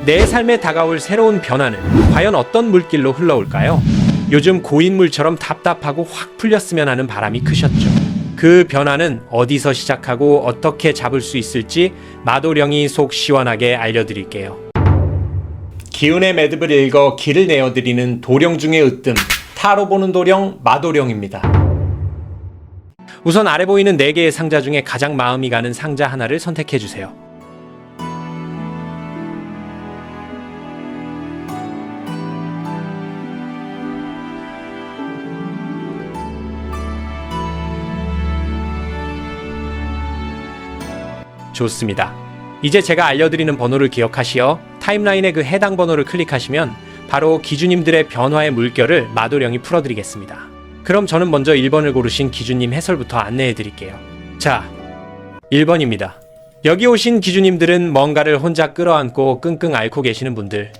내 삶에 다가올 새로운 변화는 과연 어떤 물길로 흘러올까요? 요즘 고인물처럼 답답하고 확 풀렸으면 하는 바람이 크셨죠. 그 변화는 어디서 시작하고 어떻게 잡을 수 있을지 마도령이 속 시원하게 알려드릴게요. 기운의 매듭을 읽어 길을 내어드리는 도령 중의 으뜸, 타로 보는 도령 마도령입니다. 우선 아래 보이는 4개의 상자 중에 가장 마음이 가는 상자 하나를 선택해주세요. 좋습니다. 이제 제가 알려드리는 번호를 기억하시어 타임라인의 그 해당 번호를 클릭하시면 바로 기주님들의 변화의 물결을 마도령이 풀어드리겠습니다. 그럼 저는 먼저 1번을 고르신 기주님 해설부터 안내해드릴게요. 자, 1번입니다. 여기 오신 기주님들은 뭔가를 혼자 끌어안고 끙끙 앓고 계시는 분들,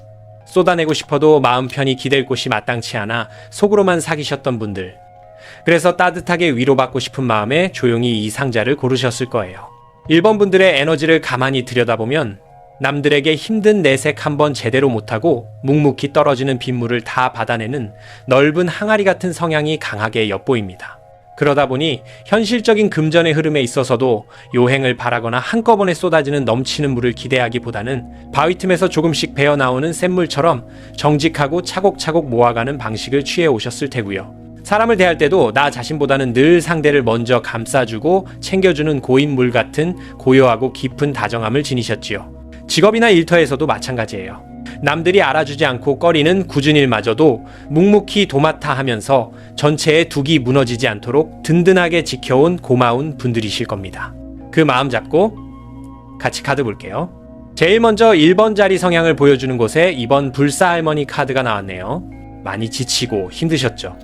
쏟아내고 싶어도 마음 편히 기댈 곳이 마땅치 않아 속으로만 사귀셨던 분들, 그래서 따뜻하게 위로받고 싶은 마음에 조용히 이 상자를 고르셨을 거예요. 1번 분들의 에너지를 가만히 들여다보면 남들에게 힘든 내색 한번 제대로 못하고 묵묵히 떨어지는 빗물을 다 받아내는 넓은 항아리 같은 성향이 강하게 엿보입니다. 그러다 보니 현실적인 금전의 흐름에 있어서도 요행을 바라거나 한꺼번에 쏟아지는 넘치는 물을 기대하기보다는 바위 틈에서 조금씩 배어나오는 샘물처럼 정직하고 차곡차곡 모아가는 방식을 취해 오셨을 테고요. 사람을 대할 때도 나 자신보다는 늘 상대를 먼저 감싸주고 챙겨주는 고인물 같은 고요하고 깊은 다정함을 지니셨지요. 직업이나 일터에서도 마찬가지예요. 남들이 알아주지 않고 꺼리는 굳은 일마저도 묵묵히 도맡아 하면서 전체의 둑이 무너지지 않도록 든든하게 지켜온 고마운 분들이실 겁니다. 그 마음 잡고 같이 카드 볼게요. 제일 먼저 1번 자리 성향을 보여주는 곳에 이번 불사할머니 카드가 나왔네요. 많이 지치고 힘드셨죠?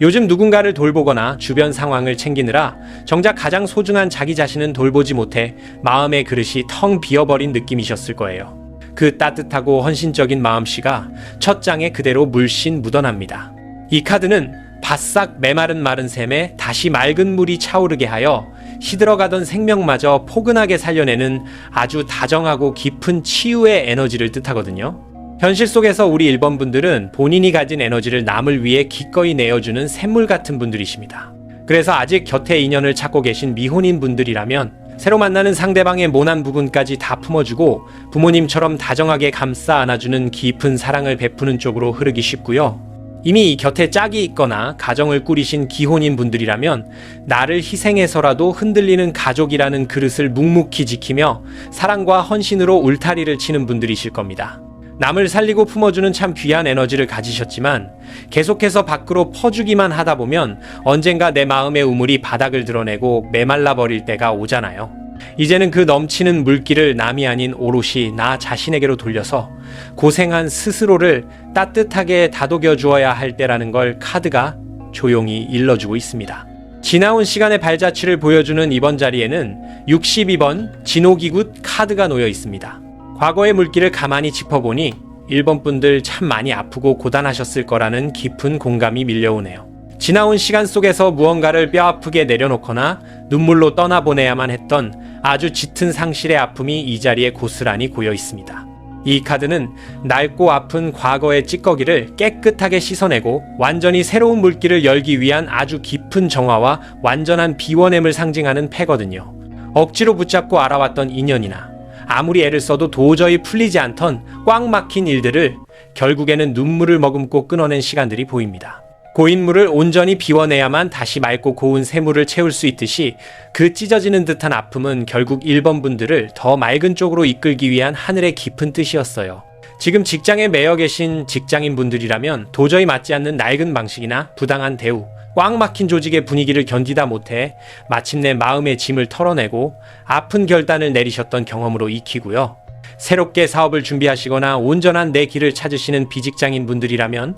요즘 누군가를 돌보거나 주변 상황을 챙기느라 정작 가장 소중한 자기 자신은 돌보지 못해 마음의 그릇이 텅 비어버린 느낌이셨을 거예요. 그 따뜻하고 헌신적인 마음씨가 첫 장에 그대로 물씬 묻어납니다. 이 카드는 바싹 메마른 마른 샘에 다시 맑은 물이 차오르게 하여 시들어가던 생명마저 포근하게 살려내는 아주 다정하고 깊은 치유의 에너지를 뜻하거든요. 현실 속에서 우리 1번 분들은 본인이 가진 에너지를 남을 위해 기꺼이 내어주는 샘물 같은 분들이십니다. 그래서 아직 곁에 인연을 찾고 계신 미혼인 분들이라면 새로 만나는 상대방의 모난 부분까지 다 품어주고 부모님처럼 다정하게 감싸 안아주는 깊은 사랑을 베푸는 쪽으로 흐르기 쉽고요. 이미 곁에 짝이 있거나 가정을 꾸리신 기혼인 분들이라면 나를 희생해서라도 흔들리는 가족이라는 그릇을 묵묵히 지키며 사랑과 헌신으로 울타리를 치는 분들이실 겁니다. 남을 살리고 품어주는 참 귀한 에너지를 가지셨지만 계속해서 밖으로 퍼주기만 하다 보면 언젠가 내 마음의 우물이 바닥을 드러내고 메말라 버릴 때가 오잖아요. 이제는 그 넘치는 물기를 남이 아닌 오롯이 나 자신에게로 돌려서 고생한 스스로를 따뜻하게 다독여 주어야 할 때라는 걸 카드가 조용히 일러주고 있습니다. 지나온 시간의 발자취를 보여주는 이번 자리에는 62번 진호기굿 카드가 놓여 있습니다. 과거의 물길을 가만히 짚어보니 1번 분들 참 많이 아프고 고단하셨을 거라는 깊은 공감이 밀려오네요. 지나온 시간 속에서 무언가를 뼈아프게 내려놓거나 눈물로 떠나보내야만 했던 아주 짙은 상실의 아픔이 이 자리에 고스란히 고여 있습니다. 이 카드는 낡고 아픈 과거의 찌꺼기를 깨끗하게 씻어내고 완전히 새로운 물길을 열기 위한 아주 깊은 정화와 완전한 비워냄을 상징하는 패거든요. 억지로 붙잡고 알아왔던 인연이나 아무리 애를 써도 도저히 풀리지 않던 꽉 막힌 일들을 결국에는 눈물을 머금고 끊어낸 시간들이 보입니다. 고인물을 온전히 비워내야만 다시 맑고 고운 새물을 채울 수 있듯이 그 찢어지는 듯한 아픔은 결국 1번 분들을 더 맑은 쪽으로 이끌기 위한 하늘의 깊은 뜻이었어요. 지금 직장에 매여 계신 직장인 분들이라면 도저히 맞지 않는 낡은 방식이나 부당한 대우, 꽉 막힌 조직의 분위기를 견디다 못해 마침내 마음의 짐을 털어내고 아픈 결단을 내리셨던 경험으로 익히고요. 새롭게 사업을 준비하시거나 온전한 내 길을 찾으시는 비직장인 분들이라면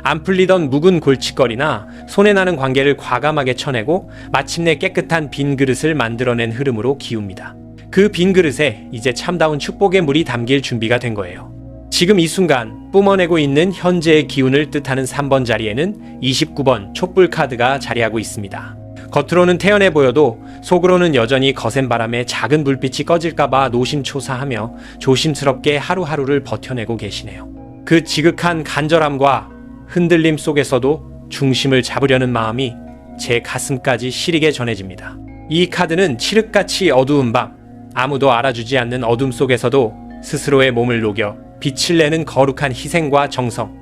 안 풀리던 묵은 골칫거리나 손해나는 관계를 과감하게 쳐내고 마침내 깨끗한 빈 그릇을 만들어낸 흐름으로 기웁니다. 그 빈 그릇에 이제 참다운 축복의 물이 담길 준비가 된 거예요. 지금 이 순간 뿜어내고 있는 현재의 기운을 뜻하는 3번 자리에는 29번 촛불 카드가 자리하고 있습니다. 겉으로는 태연해 보여도 속으로는 여전히 거센 바람에 작은 불빛이 꺼질까봐 노심초사하며 조심스럽게 하루하루를 버텨내고 계시네요. 그 지극한 간절함과 흔들림 속에서도 중심을 잡으려는 마음이 제 가슴까지 시리게 전해집니다. 이 카드는 칠흑같이 어두운 밤, 아무도 알아주지 않는 어둠 속에서도 스스로의 몸을 녹여 빛을 내는 거룩한 희생과 정성,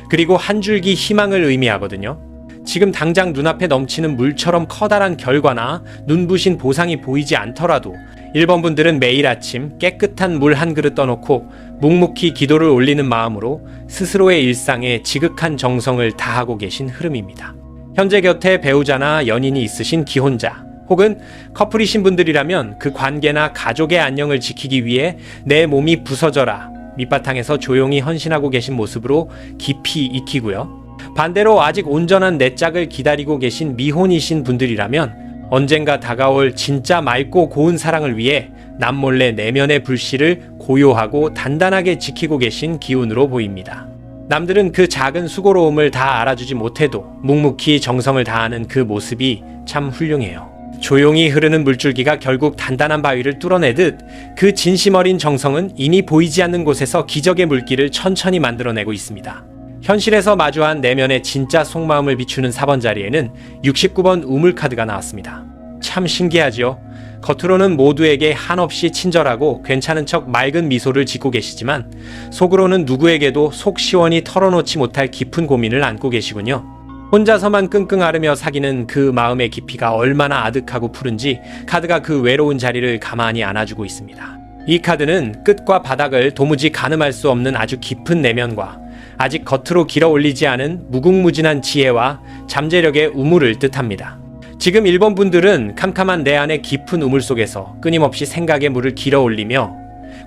그리고 한 줄기 희망을 의미하거든요. 지금 당장 눈앞에 넘치는 물처럼 커다란 결과나 눈부신 보상이 보이지 않더라도 1번 분들은 매일 아침 깨끗한 물 한 그릇 떠놓고 묵묵히 기도를 올리는 마음으로 스스로의 일상에 지극한 정성을 다하고 계신 흐름입니다. 현재 곁에 배우자나 연인이 있으신 기혼자, 혹은 커플이신 분들이라면 그 관계나 가족의 안녕을 지키기 위해 내 몸이 부서져라 밑바탕에서 조용히 헌신하고 계신 모습으로 깊이 익히고요. 반대로 아직 온전한 내 짝을 기다리고 계신 미혼이신 분들이라면 언젠가 다가올 진짜 맑고 고운 사랑을 위해 남몰래 내면의 불씨를 고요하고 단단하게 지키고 계신 기운으로 보입니다. 남들은 그 작은 수고로움을 다 알아주지 못해도 묵묵히 정성을 다하는 그 모습이 참 훌륭해요. 조용히 흐르는 물줄기가 결국 단단한 바위를 뚫어내듯 그 진심 어린 정성은 이미 보이지 않는 곳에서 기적의 물길을 천천히 만들어내고 있습니다. 현실에서 마주한 내면의 진짜 속마음을 비추는 4번 자리에는 69번 우물카드가 나왔습니다. 참 신기하지요? 겉으로는 모두에게 한없이 친절하고 괜찮은 척 맑은 미소를 짓고 계시지만 속으로는 누구에게도 속 시원히 털어놓지 못할 깊은 고민을 안고 계시군요. 혼자서만 끙끙 앓으며 사귀는 그 마음의 깊이가 얼마나 아득하고 푸른지 카드가 그 외로운 자리를 가만히 안아주고 있습니다. 이 카드는 끝과 바닥을 도무지 가늠할 수 없는 아주 깊은 내면과 아직 겉으로 길어 올리지 않은 무궁무진한 지혜와 잠재력의 우물을 뜻합니다. 지금 1번 분들은 캄캄한 내 안의 깊은 우물 속에서 끊임없이 생각의 물을 길어 올리며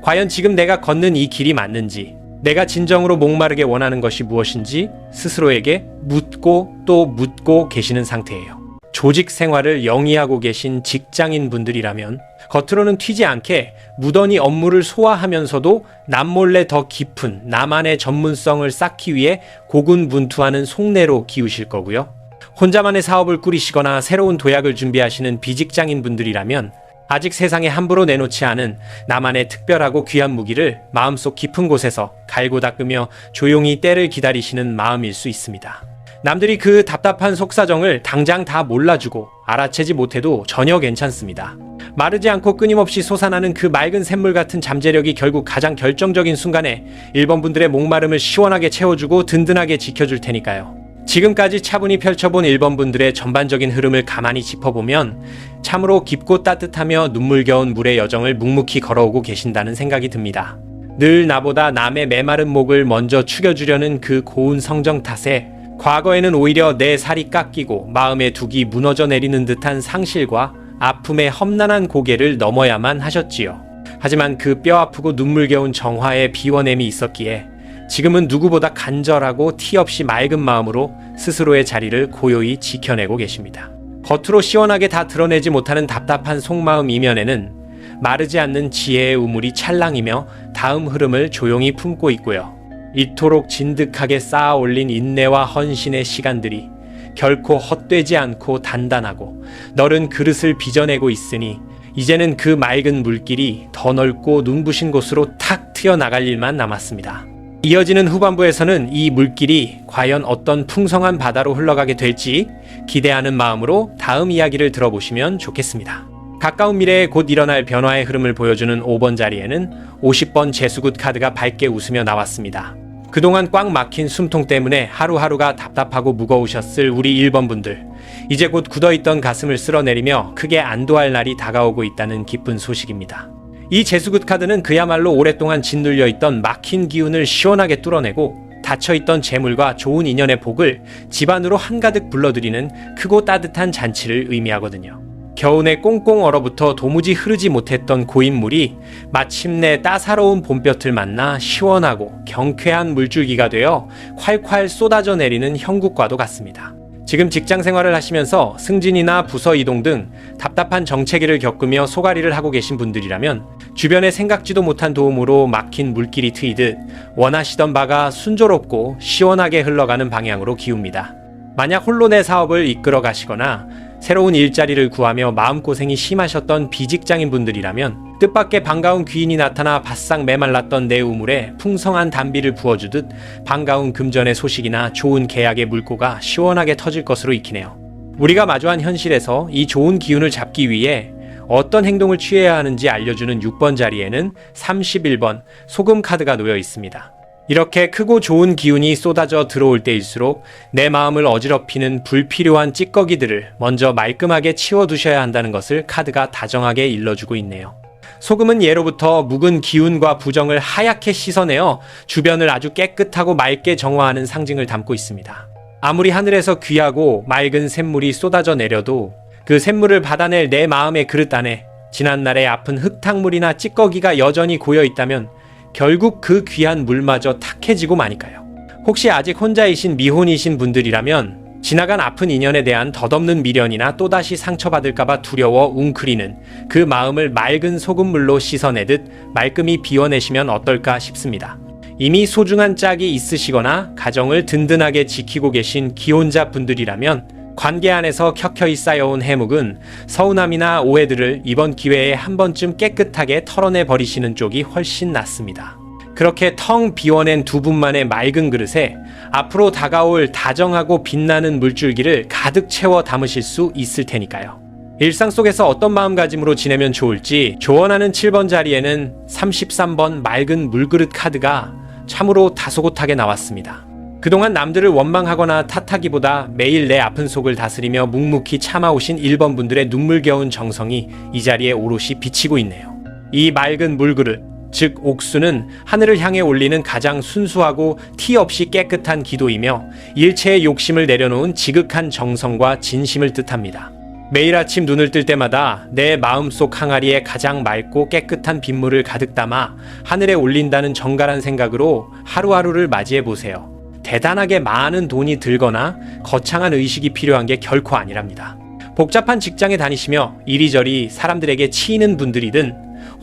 과연 지금 내가 걷는 이 길이 맞는지, 내가 진정으로 목마르게 원하는 것이 무엇인지 스스로에게 묻고 또 묻고 계시는 상태예요. 조직 생활을 영위하고 계신 직장인 분들이라면 겉으로는 튀지 않게 무던히 업무를 소화하면서도 남몰래 더 깊은 나만의 전문성을 쌓기 위해 고군분투하는 속내로 기우실 거고요. 혼자만의 사업을 꾸리시거나 새로운 도약을 준비하시는 비직장인 분들이라면 아직 세상에 함부로 내놓지 않은 나만의 특별하고 귀한 무기를 마음속 깊은 곳에서 갈고 닦으며 조용히 때를 기다리시는 마음일 수 있습니다. 남들이 그 답답한 속사정을 당장 다 몰라주고 알아채지 못해도 전혀 괜찮습니다. 마르지 않고 끊임없이 솟아나는 그 맑은 샘물 같은 잠재력이 결국 가장 결정적인 순간에 1번 분들의 목마름을 시원하게 채워주고 든든하게 지켜줄 테니까요. 지금까지 차분히 펼쳐본 1번 분들의 전반적인 흐름을 가만히 짚어보면 참으로 깊고 따뜻하며 눈물겨운 물의 여정을 묵묵히 걸어오고 계신다는 생각이 듭니다. 늘 나보다 남의 메마른 목을 먼저 축여주려는 그 고운 성정 탓에 과거에는 오히려 내 살이 깎이고 마음의 둑이 무너져 내리는 듯한 상실과 아픔의 험난한 고개를 넘어야만 하셨지요. 하지만 그 뼈아프고 눈물겨운 정화의 비워냄이 있었기에 지금은 누구보다 간절하고 티 없이 맑은 마음으로 스스로의 자리를 고요히 지켜내고 계십니다. 겉으로 시원하게 다 드러내지 못하는 답답한 속마음 이면에는 마르지 않는 지혜의 우물이 찰랑이며 다음 흐름을 조용히 품고 있고요. 이토록 진득하게 쌓아 올린 인내와 헌신의 시간들이 결코 헛되지 않고 단단하고 너른 그릇을 빚어내고 있으니 이제는 그 맑은 물길이 더 넓고 눈부신 곳으로 탁 튀어나갈 일만 남았습니다. 이어지는 후반부에서는 이 물길이 과연 어떤 풍성한 바다로 흘러가게 될지 기대하는 마음으로 다음 이야기를 들어보시면 좋겠습니다. 가까운 미래에 곧 일어날 변화의 흐름을 보여주는 5번 자리에는 50번 재수굿 카드가 밝게 웃으며 나왔습니다. 그동안 꽉 막힌 숨통 때문에 하루하루가 답답하고 무거우셨을 우리 1번 분들, 이제 곧 굳어있던 가슴을 쓸어내리며 크게 안도할 날이 다가오고 있다는 기쁜 소식입니다. 이 재수굿 카드는 그야말로 오랫동안 짓눌려 있던 막힌 기운을 시원하게 뚫어내고 닫혀있던 재물과 좋은 인연의 복을 집안으로 한가득 불러들이는 크고 따뜻한 잔치를 의미하거든요. 겨우내 꽁꽁 얼어붙어 도무지 흐르지 못했던 고인 물이 마침내 따사로운 봄볕을 만나 시원하고 경쾌한 물줄기가 되어 콸콸 쏟아져 내리는 형국과도 같습니다. 지금 직장 생활을 하시면서 승진이나 부서 이동 등 답답한 정체기를 겪으며 소가리를 하고 계신 분들이라면 주변에 생각지도 못한 도움으로 막힌 물길이 트이듯 원하시던 바가 순조롭고 시원하게 흘러가는 방향으로 기웁니다. 만약 홀로 내 사업을 이끌어 가시거나 새로운 일자리를 구하며 마음고생이 심하셨던 비직장인 분들이라면 뜻밖의 반가운 귀인이 나타나 바싹 메말랐던 내 우물에 풍성한 단비를 부어주듯 반가운 금전의 소식이나 좋은 계약의 물꼬가 시원하게 터질 것으로 익히네요. 우리가 마주한 현실에서 이 좋은 기운을 잡기 위해 어떤 행동을 취해야 하는지 알려주는 6번 자리에는 31번 소금 카드가 놓여 있습니다. 이렇게 크고 좋은 기운이 쏟아져 들어올 때일수록 내 마음을 어지럽히는 불필요한 찌꺼기들을 먼저 말끔하게 치워두셔야 한다는 것을 카드가 다정하게 일러주고 있네요. 소금은 예로부터 묵은 기운과 부정을 하얗게 씻어내어 주변을 아주 깨끗하고 맑게 정화하는 상징을 담고 있습니다. 아무리 하늘에서 귀하고 맑은 샘물이 쏟아져 내려도 그 샘물을 받아낼 내 마음의 그릇 안에 지난날의 아픈 흙탕물이나 찌꺼기가 여전히 고여 있다면 결국 그 귀한 물마저 탁해지고 마니까요. 혹시 아직 혼자이신 미혼이신 분들이라면 지나간 아픈 인연에 대한 덧없는 미련이나 또다시 상처받을까봐 두려워 웅크리는 그 마음을 맑은 소금물로 씻어내듯 말끔히 비워내시면 어떨까 싶습니다. 이미 소중한 짝이 있으시거나 가정을 든든하게 지키고 계신 기혼자 분들이라면 관계 안에서 켜켜이 쌓여온 해묵은 서운함이나 오해들을 이번 기회에 한 번쯤 깨끗하게 털어내 버리시는 쪽이 훨씬 낫습니다. 그렇게 텅 비워낸 두 분만의 맑은 그릇에 앞으로 다가올 다정하고 빛나는 물줄기를 가득 채워 담으실 수 있을 테니까요. 일상 속에서 어떤 마음가짐으로 지내면 좋을지 조언하는 7번 자리에는 33번 맑은 물그릇 카드가 참으로 다소곳하게 나왔습니다. 그동안 남들을 원망하거나 탓하기보다 매일 내 아픈 속을 다스리며 묵묵히 참아오신 1번 분들의 눈물겨운 정성이 이 자리에 오롯이 비치고 있네요. 이 맑은 물그릇, 즉 옥수는 하늘을 향해 올리는 가장 순수하고 티 없이 깨끗한 기도이며 일체의 욕심을 내려놓은 지극한 정성과 진심을 뜻합니다. 매일 아침 눈을 뜰 때마다 내 마음속 항아리에 가장 맑고 깨끗한 빗물을 가득 담아 하늘에 올린다는 정갈한 생각으로 하루하루를 맞이해 보세요. 대단하게 많은 돈이 들거나 거창한 의식이 필요한 게 결코 아니랍니다. 복잡한 직장에 다니시며 이리저리 사람들에게 치이는 분들이든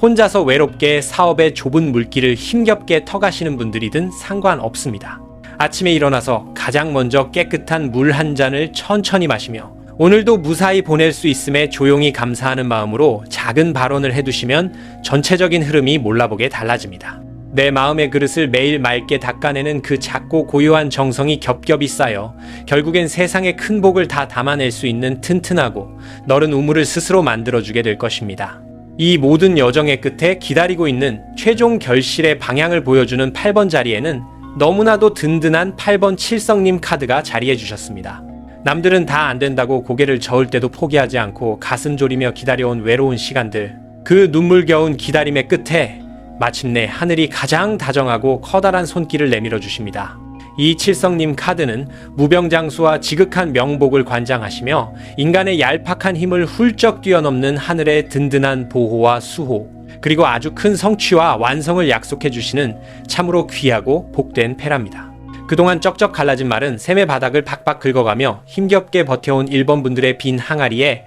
혼자서 외롭게 사업의 좁은 물길을 힘겹게 터가시는 분들이든 상관없습니다. 아침에 일어나서 가장 먼저 깨끗한 물 한 잔을 천천히 마시며 오늘도 무사히 보낼 수 있음에 조용히 감사하는 마음으로 작은 발언을 해두시면 전체적인 흐름이 몰라보게 달라집니다. 내 마음의 그릇을 매일 맑게 닦아내는 그 작고 고요한 정성이 겹겹이 쌓여 결국엔 세상의 큰 복을 다 담아낼 수 있는 튼튼하고 너른 우물을 스스로 만들어주게 될 것입니다. 이 모든 여정의 끝에 기다리고 있는 최종 결실의 방향을 보여주는 8번 자리에는 너무나도 든든한 8번 칠성님 카드가 자리해 주셨습니다. 남들은 다 안 된다고 고개를 저을 때도 포기하지 않고 가슴 졸이며 기다려온 외로운 시간들, 그 눈물겨운 기다림의 끝에 마침내 하늘이 가장 다정하고 커다란 손길을 내밀어 주십니다. 이 칠성님 카드는 무병장수와 지극한 명복을 관장하시며 인간의 얄팍한 힘을 훌쩍 뛰어넘는 하늘의 든든한 보호와 수호, 그리고 아주 큰 성취와 완성을 약속해 주시는 참으로 귀하고 복된 패랍니다. 그동안 쩍쩍 갈라진 말은 샘의 바닥을 팍팍 긁어가며 힘겹게 버텨온 1번 분들의 빈 항아리에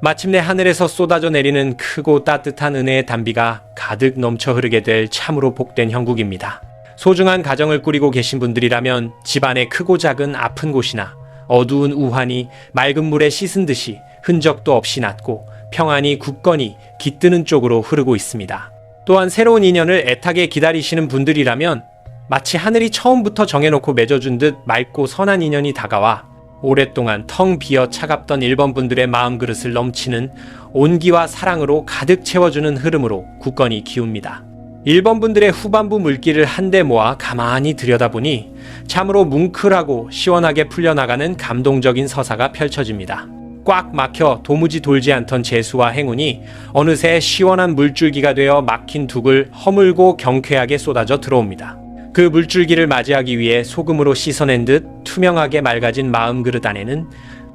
마침내 하늘에서 쏟아져 내리는 크고 따뜻한 은혜의 단비가 가득 넘쳐 흐르게 될 참으로 복된 형국입니다. 소중한 가정을 꾸리고 계신 분들이라면 집안의 크고 작은 아픈 곳이나 어두운 우환이 맑은 물에 씻은 듯이 흔적도 없이 낫고 평안히 굳건히 깃드는 쪽으로 흐르고 있습니다. 또한 새로운 인연을 애타게 기다리시는 분들이라면 마치 하늘이 처음부터 정해놓고 맺어준 듯 맑고 선한 인연이 다가와 오랫동안 텅 비어 차갑던 1번 분들의 마음 그릇을 넘치는 온기와 사랑으로 가득 채워주는 흐름으로 굳건히 기웁니다. 1번 분들의 후반부 물길을 한데 모아 가만히 들여다보니 참으로 뭉클하고 시원하게 풀려나가는 감동적인 서사가 펼쳐집니다. 꽉 막혀 도무지 돌지 않던 재수와 행운이 어느새 시원한 물줄기가 되어 막힌 둑을 허물고 경쾌하게 쏟아져 들어옵니다. 그 물줄기를 맞이하기 위해 소금으로 씻어낸 듯 투명하게 맑아진 마음 그릇 안에는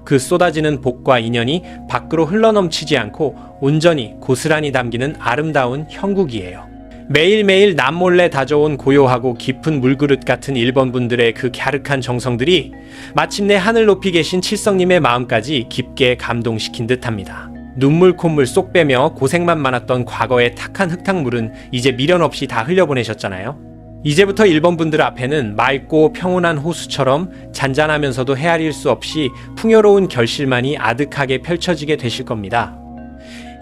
그 쏟아지는 복과 인연이 밖으로 흘러넘치지 않고 온전히 고스란히 담기는 아름다운 형국이에요. 매일매일 남몰래 다져온 고요하고 깊은 물그릇 같은 1번 분들의 그 갸륵한 정성들이 마침내 하늘 높이 계신 칠성님의 마음까지 깊게 감동시킨 듯합니다. 눈물 콧물 쏙 빼며 고생만 많았던 과거의 탁한 흙탕물은 이제 미련 없이 다 흘려보내셨잖아요. 이제부터 1번 분들 앞에는 맑고 평온한 호수처럼 잔잔하면서도 헤아릴 수 없이 풍요로운 결실만이 아득하게 펼쳐지게 되실 겁니다.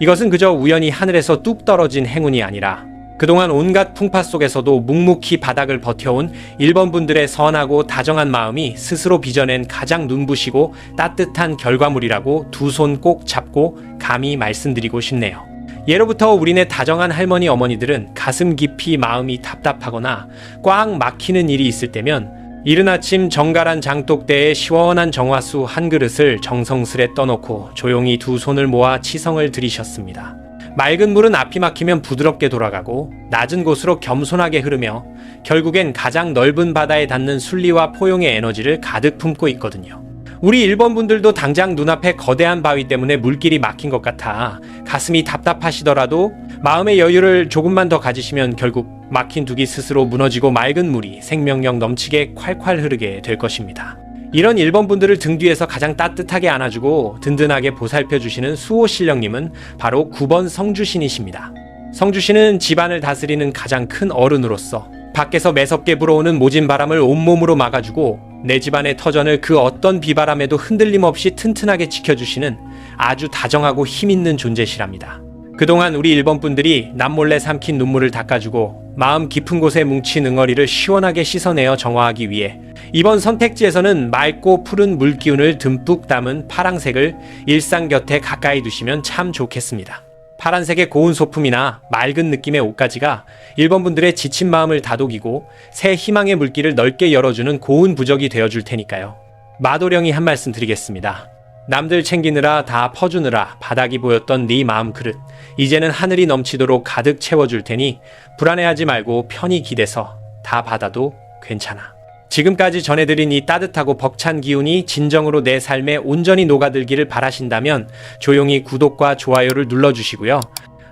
이것은 그저 우연히 하늘에서 뚝 떨어진 행운이 아니라 그동안 온갖 풍파 속에서도 묵묵히 바닥을 버텨온 1번 분들의 선하고 다정한 마음이 스스로 빚어낸 가장 눈부시고 따뜻한 결과물이라고 두 손 꼭 잡고 감히 말씀드리고 싶네요. 예로부터 우리네 다정한 할머니 어머니들은 가슴 깊이 마음이 답답하거나 꽉 막히는 일이 있을 때면 이른 아침 정갈한 장독대에 시원한 정화수 한 그릇을 정성스레 떠놓고 조용히 두 손을 모아 치성을 들이셨습니다. 맑은 물은 앞이 막히면 부드럽게 돌아가고 낮은 곳으로 겸손하게 흐르며 결국엔 가장 넓은 바다에 닿는 순리와 포용의 에너지를 가득 품고 있거든요. 우리 1번 분들도 당장 눈앞에 거대한 바위 때문에 물길이 막힌 것 같아 가슴이 답답하시더라도 마음의 여유를 조금만 더 가지시면 결국 막힌 두기 스스로 무너지고 맑은 물이 생명력 넘치게 콸콸 흐르게 될 것입니다. 이런 1번 분들을 등 뒤에서 가장 따뜻하게 안아주고 든든하게 보살펴주시는 수호신령님은 바로 9번 성주신이십니다. 성주신은 집안을 다스리는 가장 큰 어른으로서 밖에서 매섭게 불어오는 모진 바람을 온몸으로 막아주고 내 집안의 터전을 그 어떤 비바람에도 흔들림 없이 튼튼하게 지켜주시는 아주 다정하고 힘있는 존재시랍니다. 그동안 우리 1번 분들이 남몰래 삼킨 눈물을 닦아주고 마음 깊은 곳에 뭉친 응어리를 시원하게 씻어내어 정화하기 위해 이번 선택지에서는 맑고 푸른 물기운을 듬뿍 담은 파랑색을 일상 곁에 가까이 두시면 참 좋겠습니다. 파란색의 고운 소품이나 맑은 느낌의 옷가지가 1번 분들의 지친 마음을 다독이고 새 희망의 물길을 넓게 열어주는 고운 부적이 되어줄 테니까요. 마도령이 한 말씀 드리겠습니다. 남들 챙기느라 다 퍼주느라 바닥이 보였던 네 마음 그릇 이제는 하늘이 넘치도록 가득 채워줄 테니 불안해하지 말고 편히 기대서 다 받아도 괜찮아. 지금까지 전해드린 이 따뜻하고 벅찬 기운이 진정으로 내 삶에 온전히 녹아들기를 바라신다면 조용히 구독과 좋아요를 눌러주시고요.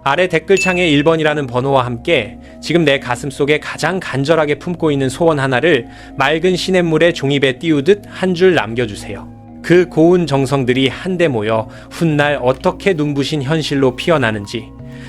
아래 댓글창에 1번이라는 번호와 함께 지금 내 가슴속에 가장 간절하게 품고 있는 소원 하나를 맑은 시냇물에 종이배 띄우듯 한 줄 남겨주세요. 그 고운 정성들이 한데 모여 훗날 어떻게 눈부신 현실로 피어나는지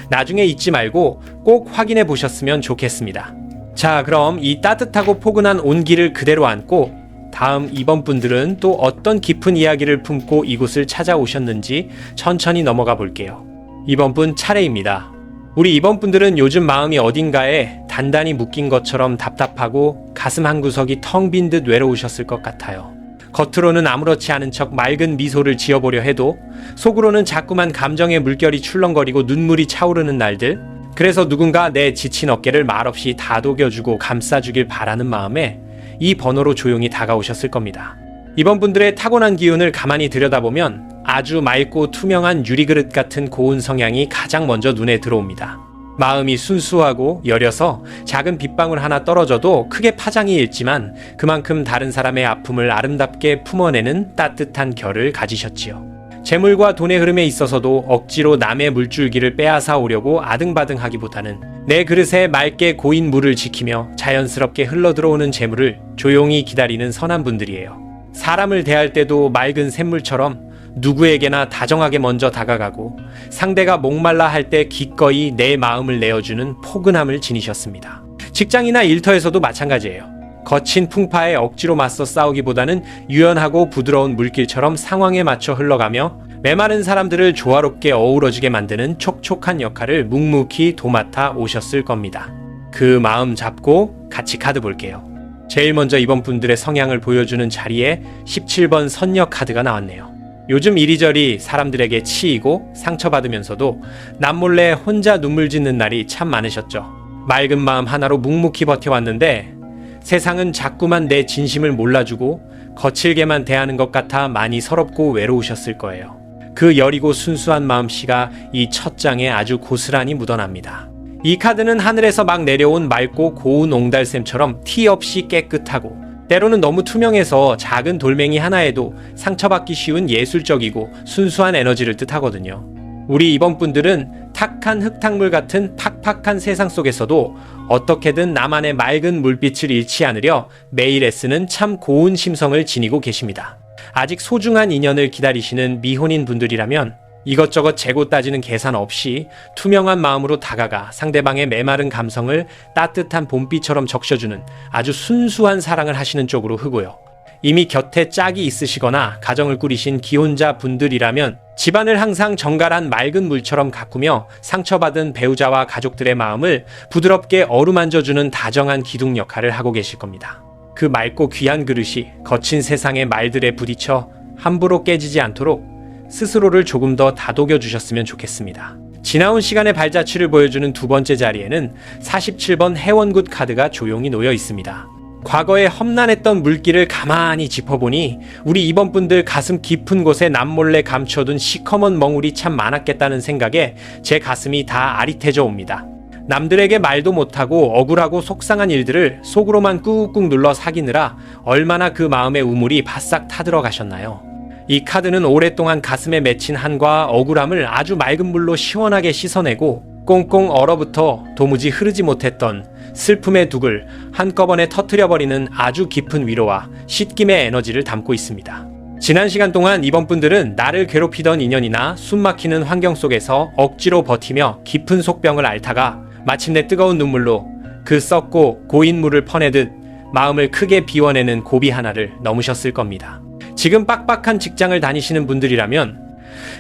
나중에 잊지 말고 꼭 확인해 보셨으면 좋겠습니다. 자, 그럼 이 따뜻하고 포근한 온기를 그대로 안고 다음 2번 분들은 또 어떤 깊은 이야기를 품고 이곳을 찾아오셨는지 천천히 넘어가 볼게요. 2번 분 차례입니다. 우리 2번 분들은 요즘 마음이 어딘가에 단단히 묶인 것처럼 답답하고 가슴 한구석이 텅 빈 듯 외로우셨을 것 같아요. 겉으로는 아무렇지 않은 척 맑은 미소를 지어보려 해도 속으로는 자꾸만 감정의 물결이 출렁거리고 눈물이 차오르는 날들. 그래서 누군가 내 지친 어깨를 말없이 다독여주고 감싸주길 바라는 마음에 이 번호로 조용히 다가오셨을 겁니다. 이번 분들의 타고난 기운을 가만히 들여다보면 아주 맑고 투명한 유리그릇 같은 고운 성향이 가장 먼저 눈에 들어옵니다. 마음이 순수하고 여려서 작은 빗방울 하나 떨어져도 크게 파장이 일지만 그만큼 다른 사람의 아픔을 아름답게 품어내는 따뜻한 결을 가지셨지요. 재물과 돈의 흐름에 있어서도 억지로 남의 물줄기를 빼앗아 오려고 아등바등하기보다는 내 그릇에 맑게 고인 물을 지키며 자연스럽게 흘러들어오는 재물을 조용히 기다리는 선한 분들이에요. 사람을 대할 때도 맑은 샘물처럼 누구에게나 다정하게 먼저 다가가고 상대가 목말라 할 때 기꺼이 내 마음을 내어주는 포근함을 지니셨습니다. 직장이나 일터에서도 마찬가지예요. 거친 풍파에 억지로 맞서 싸우기보다는 유연하고 부드러운 물길처럼 상황에 맞춰 흘러가며 메마른 사람들을 조화롭게 어우러지게 만드는 촉촉한 역할을 묵묵히 도맡아 오셨을 겁니다. 그 마음 잡고 같이 카드 볼게요. 제일 먼저 이번 분들의 성향을 보여주는 자리에 17번 선녀 카드가 나왔네요. 요즘 이리저리 사람들에게 치이고 상처받으면서도 남몰래 혼자 눈물 짓는 날이 참 많으셨죠. 맑은 마음 하나로 묵묵히 버텨왔는데 세상은 자꾸만 내 진심을 몰라주고 거칠게만 대하는 것 같아 많이 서럽고 외로우셨을 거예요. 그 여리고 순수한 마음씨가 이 첫 장에 아주 고스란히 묻어납니다. 이 카드는 하늘에서 막 내려온 맑고 고운 옹달샘처럼 티 없이 깨끗하고 때로는 너무 투명해서 작은 돌멩이 하나에도 상처받기 쉬운 예술적이고 순수한 에너지를 뜻하거든요. 우리 이번 분들은 탁한 흙탕물 같은 팍팍한 세상 속에서도 어떻게든 나만의 맑은 물빛을 잃지 않으려 매일 애쓰는 참 고운 심성을 지니고 계십니다. 아직 소중한 인연을 기다리시는 미혼인 분들이라면 이것저것 재고 따지는 계산 없이 투명한 마음으로 다가가 상대방의 메마른 감성을 따뜻한 봄비처럼 적셔주는 아주 순수한 사랑을 하시는 쪽으로 흐고요. 이미 곁에 짝이 있으시거나 가정을 꾸리신 기혼자 분들이라면 집안을 항상 정갈한 맑은 물처럼 가꾸며 상처받은 배우자와 가족들의 마음을 부드럽게 어루만져주는 다정한 기둥 역할을 하고 계실 겁니다. 그 맑고 귀한 그릇이 거친 세상의 말들에 부딪혀 함부로 깨지지 않도록 스스로를 조금 더 다독여 주셨으면 좋겠습니다. 지나온 시간의 발자취를 보여주는 두 번째 자리에는 47번 해원굿 카드가 조용히 놓여 있습니다. 과거에 험난했던 물길을 가만히 짚어보니 우리 이번 분들 가슴 깊은 곳에 남몰래 감춰둔 시커먼 멍울이 참 많았겠다는 생각에 제 가슴이 다 아릿해져 옵니다. 남들에게 말도 못하고 억울하고 속상한 일들을 속으로만 꾹꾹 눌러 사귀느라 얼마나 그 마음의 우물이 바싹 타들어 가셨나요? 이 카드는 오랫동안 가슴에 맺힌 한과 억울함을 아주 맑은 물로 시원하게 씻어내고 꽁꽁 얼어붙어 도무지 흐르지 못했던 슬픔의 둑을 한꺼번에 터뜨려버리는 아주 깊은 위로와 씻김의 에너지를 담고 있습니다. 지난 시간 동안 이번 분들은 나를 괴롭히던 인연이나 숨막히는 환경 속에서 억지로 버티며 깊은 속병을 앓다가 마침내 뜨거운 눈물로 그 썩고 고인 물을 퍼내듯 마음을 크게 비워내는 고비 하나를 넘으셨을 겁니다. 지금 빡빡한 직장을 다니시는 분들이라면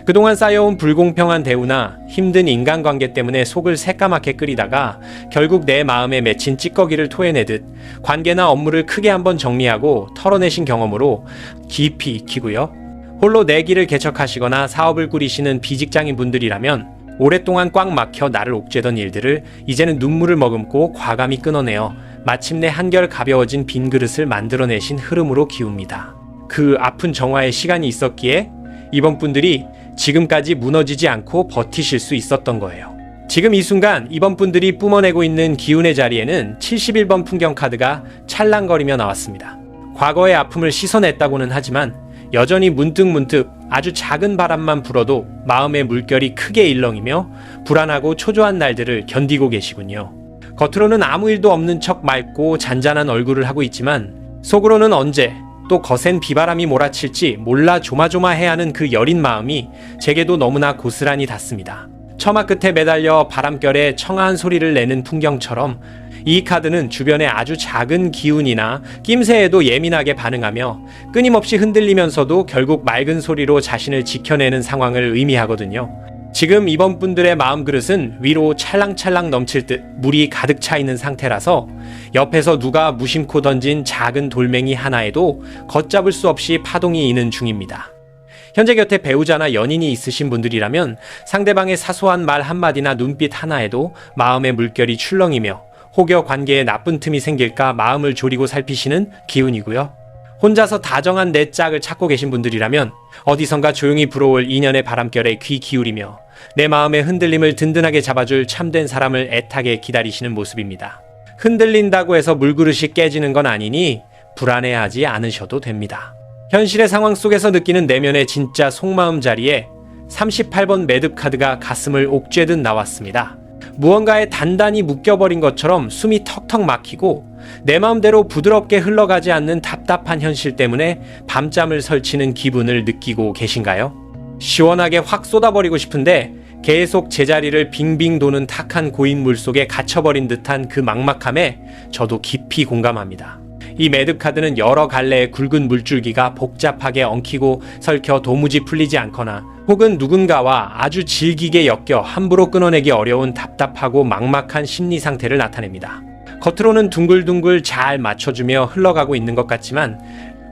그동안 쌓여온 불공평한 대우나 힘든 인간관계 때문에 속을 새까맣게 끓이다가 결국 내 마음에 맺힌 찌꺼기를 토해내듯 관계나 업무를 크게 한번 정리하고 털어내신 경험으로 깊이 익히고요. 홀로 내 길을 개척하시거나 사업을 꾸리시는 비직장인 분들이라면 오랫동안 꽉 막혀 나를 옥죄던 일들을 이제는 눈물을 머금고 과감히 끊어내어 마침내 한결 가벼워진 빈 그릇을 만들어내신 흐름으로 기웁니다. 그 아픈 정화의 시간이 있었기에 이번 분들이 지금까지 무너지지 않고 버티실 수 있었던 거예요. 지금 이 순간 이번 분들이 뿜어내고 있는 기운의 자리에는 71번 풍경 카드가 찰랑거리며 나왔습니다. 과거의 아픔을 씻어냈다고는 하지만 여전히 문득문득 아주 작은 바람만 불어도 마음의 물결이 크게 일렁이며 불안하고 초조한 날들을 견디고 계시군요. 겉으로는 아무 일도 없는 척 맑고 잔잔한 얼굴을 하고 있지만 속으로는 언제 또 거센 비바람이 몰아칠지 몰라 조마조마해하는 그 여린 마음이 제게도 너무나 고스란히 닿습니다. 처마 끝에 매달려 바람결에 청아한 소리를 내는 풍경처럼 이 카드는 주변의 아주 작은 기운이나 낌새에도 예민하게 반응하며 끊임없이 흔들리면서도 결국 맑은 소리로 자신을 지켜내는 상황을 의미하거든요. 지금 이번 분들의 마음 그릇은 위로 찰랑찰랑 넘칠 듯 물이 가득 차 있는 상태라서 옆에서 누가 무심코 던진 작은 돌멩이 하나에도 걷잡을 수 없이 파동이 이는 중입니다. 현재 곁에 배우자나 연인이 있으신 분들이라면 상대방의 사소한 말 한마디나 눈빛 하나에도 마음의 물결이 출렁이며 혹여 관계에 나쁜 틈이 생길까 마음을 졸이고 살피시는 기운이고요. 혼자서 다정한 내 짝을 찾고 계신 분들이라면 어디선가 조용히 불어올 인연의 바람결에 귀 기울이며 내 마음의 흔들림을 든든하게 잡아줄 참된 사람을 애타게 기다리시는 모습입니다. 흔들린다고 해서 물그릇이 깨지는 건 아니니 불안해하지 않으셔도 됩니다. 현실의 상황 속에서 느끼는 내면의 진짜 속마음 자리에 38번 매듭 카드가 가슴을 옥죄듯 나왔습니다. 무언가에 단단히 묶여버린 것처럼 숨이 턱턱 막히고 내 마음대로 부드럽게 흘러가지 않는 답답한 현실 때문에 밤잠을 설치는 기분을 느끼고 계신가요? 시원하게 확 쏟아버리고 싶은데 계속 제자리를 빙빙 도는 탁한 고인 물속에 갇혀버린 듯한 그 막막함에 저도 깊이 공감합니다. 이 매듭 카드는 여러 갈래의 굵은 물줄기가 복잡하게 엉키고 설켜 도무지 풀리지 않거나 혹은 누군가와 아주 질기게 엮여 함부로 끊어내기 어려운 답답하고 막막한 심리 상태를 나타냅니다. 겉으로는 둥글둥글 잘 맞춰주며 흘러가고 있는 것 같지만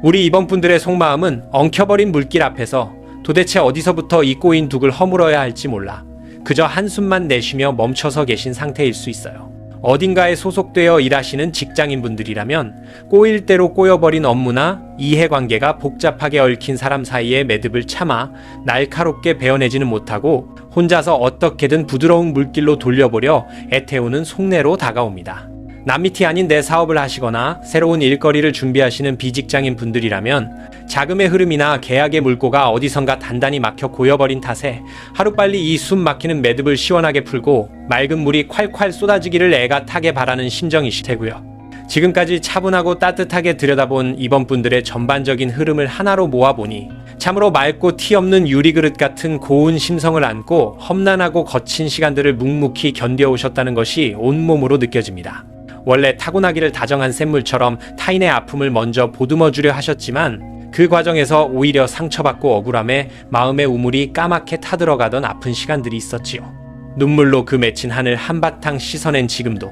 우리 이번 분들의 속마음은 엉켜버린 물길 앞에서 도대체 어디서부터 이 꼬인 둑을 허물어야 할지 몰라 그저 한숨만 내쉬며 멈춰서 계신 상태일 수 있어요. 어딘가에 소속되어 일하시는 직장인분들이라면 꼬일 대로 꼬여버린 업무나 이해관계가 복잡하게 얽힌 사람 사이의 매듭을 참아 날카롭게 베어내지는 못하고 혼자서 어떻게든 부드러운 물길로 돌려보려 애태우는 속내로 다가옵니다. 남밑이 아닌 내 사업을 하시거나 새로운 일거리를 준비하시는 비직장인 분들이라면 자금의 흐름이나 계약의 물꼬가 어디선가 단단히 막혀 고여버린 탓에 하루빨리 이 숨 막히는 매듭을 시원하게 풀고 맑은 물이 콸콸 쏟아지기를 애가 타게 바라는 심정이실 테고요. 지금까지 차분하고 따뜻하게 들여다본 이번 분들의 전반적인 흐름을 하나로 모아보니 참으로 맑고 티 없는 유리그릇 같은 고운 심성을 안고 험난하고 거친 시간들을 묵묵히 견뎌오셨다는 것이 온몸으로 느껴집니다. 원래 타고나기를 다정한 샘물처럼 타인의 아픔을 먼저 보듬어주려 하셨지만 그 과정에서 오히려 상처받고 억울함에 마음의 우물이 까맣게 타들어가던 아픈 시간들이 있었지요. 눈물로 그 맺힌 하늘 한바탕 씻어낸 지금도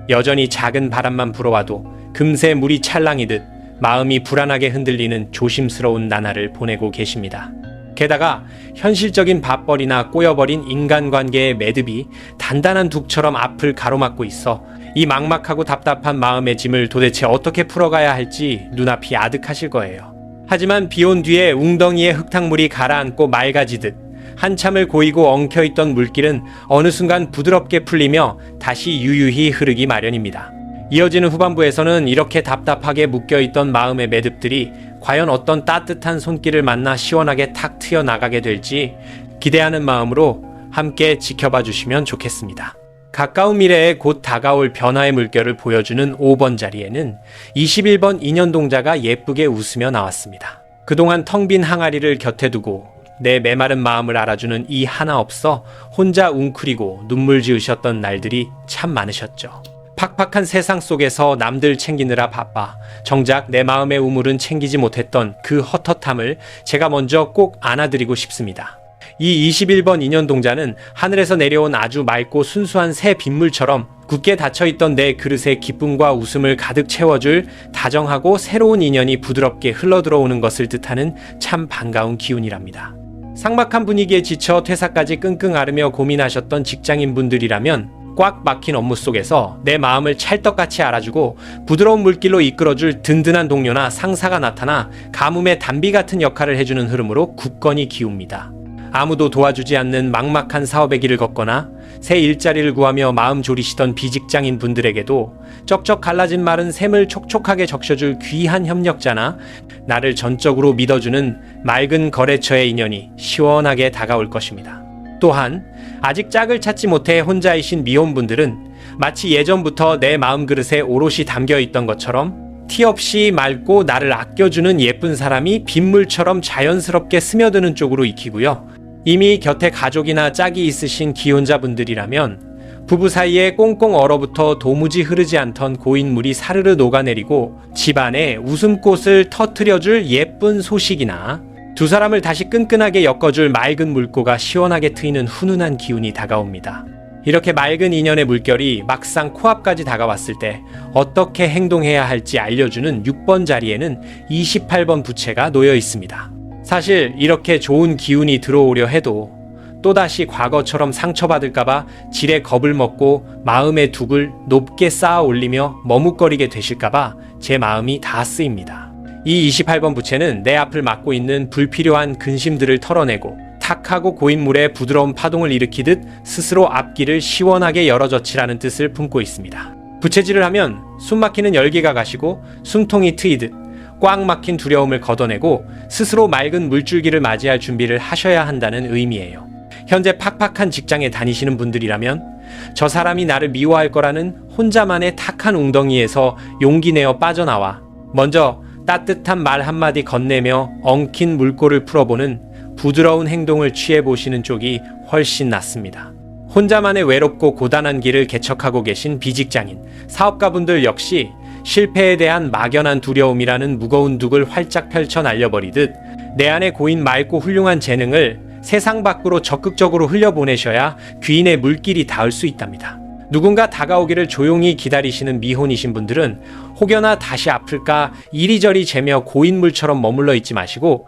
여전히 작은 바람만 불어와도 금세 물이 찰랑이듯 마음이 불안하게 흔들리는 조심스러운 나날을 보내고 계십니다. 게다가 현실적인 밥벌이나 꼬여버린 인간관계의 매듭이 단단한 둑처럼 앞을 가로막고 있어 이 막막하고 답답한 마음의 짐을 도대체 어떻게 풀어가야 할지 눈앞이 아득하실 거예요. 하지만 비온 뒤에 웅덩이의 흙탕물이 가라앉고 맑아지듯 한참을 고이고 엉켜있던 물길은 어느 순간 부드럽게 풀리며 다시 유유히 흐르기 마련입니다. 이어지는 후반부에서는 이렇게 답답하게 묶여있던 마음의 매듭들이 과연 어떤 따뜻한 손길을 만나 시원하게 탁 트여나가게 될지 기대하는 마음으로 함께 지켜봐 주시면 좋겠습니다. 가까운 미래에 곧 다가올 변화의 물결을 보여주는 5번 자리에는 21번 인연동자가 예쁘게 웃으며 나왔습니다. 그동안 텅 빈 항아리를 곁에 두고 내 메마른 마음을 알아주는 이 하나 없어 혼자 웅크리고 눈물 지으셨던 날들이 참 많으셨죠. 팍팍한 세상 속에서 남들 챙기느라 바빠 정작 내 마음의 우물은 챙기지 못했던 그 헛헛함을 제가 먼저 꼭 안아드리고 싶습니다. 이 21번 인연동자는 하늘에서 내려온 아주 맑고 순수한 새 빗물처럼 굳게 닫혀있던 내 그릇에 기쁨과 웃음을 가득 채워줄 다정하고 새로운 인연이 부드럽게 흘러들어오는 것을 뜻하는 참 반가운 기운이랍니다. 삭막한 분위기에 지쳐 퇴사까지 끙끙 앓으며 고민하셨던 직장인분들이라면 꽉 막힌 업무 속에서 내 마음을 찰떡같이 알아주고 부드러운 물길로 이끌어줄 든든한 동료나 상사가 나타나 가뭄의 단비 같은 역할을 해주는 흐름으로 굳건히 기웁니다. 아무도 도와주지 않는 막막한 사업의 길을 걷거나 새 일자리를 구하며 마음 졸이시던 비직장인 분들에게도 쩍쩍 갈라진 마른 샘을 촉촉하게 적셔줄 귀한 협력자나 나를 전적으로 믿어주는 맑은 거래처의 인연이 시원하게 다가올 것입니다. 또한 아직 짝을 찾지 못해 혼자이신 미혼분들은 마치 예전부터 내 마음 그릇에 오롯이 담겨있던 것처럼 티 없이 맑고 나를 아껴주는 예쁜 사람이 빗물처럼 자연스럽게 스며드는 쪽으로 익히고요. 이미 곁에 가족이나 짝이 있으신 기혼자분들이라면 부부 사이에 꽁꽁 얼어붙어 도무지 흐르지 않던 고인물이 사르르 녹아내리고 집안에 웃음꽃을 터트려줄 예쁜 소식이나 두 사람을 다시 끈끈하게 엮어줄 맑은 물고가 시원하게 트이는 훈훈한 기운이 다가옵니다. 이렇게 맑은 인연의 물결이 막상 코앞까지 다가왔을 때 어떻게 행동해야 할지 알려주는 6번 자리에는 28번 부채가 놓여 있습니다. 사실 이렇게 좋은 기운이 들어오려 해도 또다시 과거처럼 상처받을까봐 지레 겁을 먹고 마음의 둑을 높게 쌓아 올리며 머뭇거리게 되실까봐 제 마음이 다 쓰입니다. 이 28번 부채는 내 앞을 막고 있는 불필요한 근심들을 털어내고 탁하고 고인 물에 부드러운 파동을 일으키듯 스스로 앞길을 시원하게 열어젖히라는 뜻을 품고 있습니다. 부채질을 하면 숨막히는 열기가 가시고 숨통이 트이듯 꽉 막힌 두려움을 걷어내고 스스로 맑은 물줄기를 맞이할 준비를 하셔야 한다는 의미예요. 현재 팍팍한 직장에 다니시는 분들이라면 저 사람이 나를 미워할 거라는 혼자만의 탁한 웅덩이에서 용기 내어 빠져나와 먼저 따뜻한 말 한마디 건네며 엉킨 물꼬를 풀어보는 부드러운 행동을 취해보시는 쪽이 훨씬 낫습니다. 혼자만의 외롭고 고단한 길을 개척하고 계신 비직장인, 사업가분들 역시 실패에 대한 막연한 두려움이라는 무거운 둑을 활짝 펼쳐 날려버리듯 내 안에 고인 맑고 훌륭한 재능을 세상 밖으로 적극적으로 흘려보내셔야 귀인의 물길이 닿을 수 있답니다. 누군가 다가오기를 조용히 기다리시는 미혼이신 분들은 혹여나 다시 아플까 이리저리 재며 고인물처럼 머물러 있지 마시고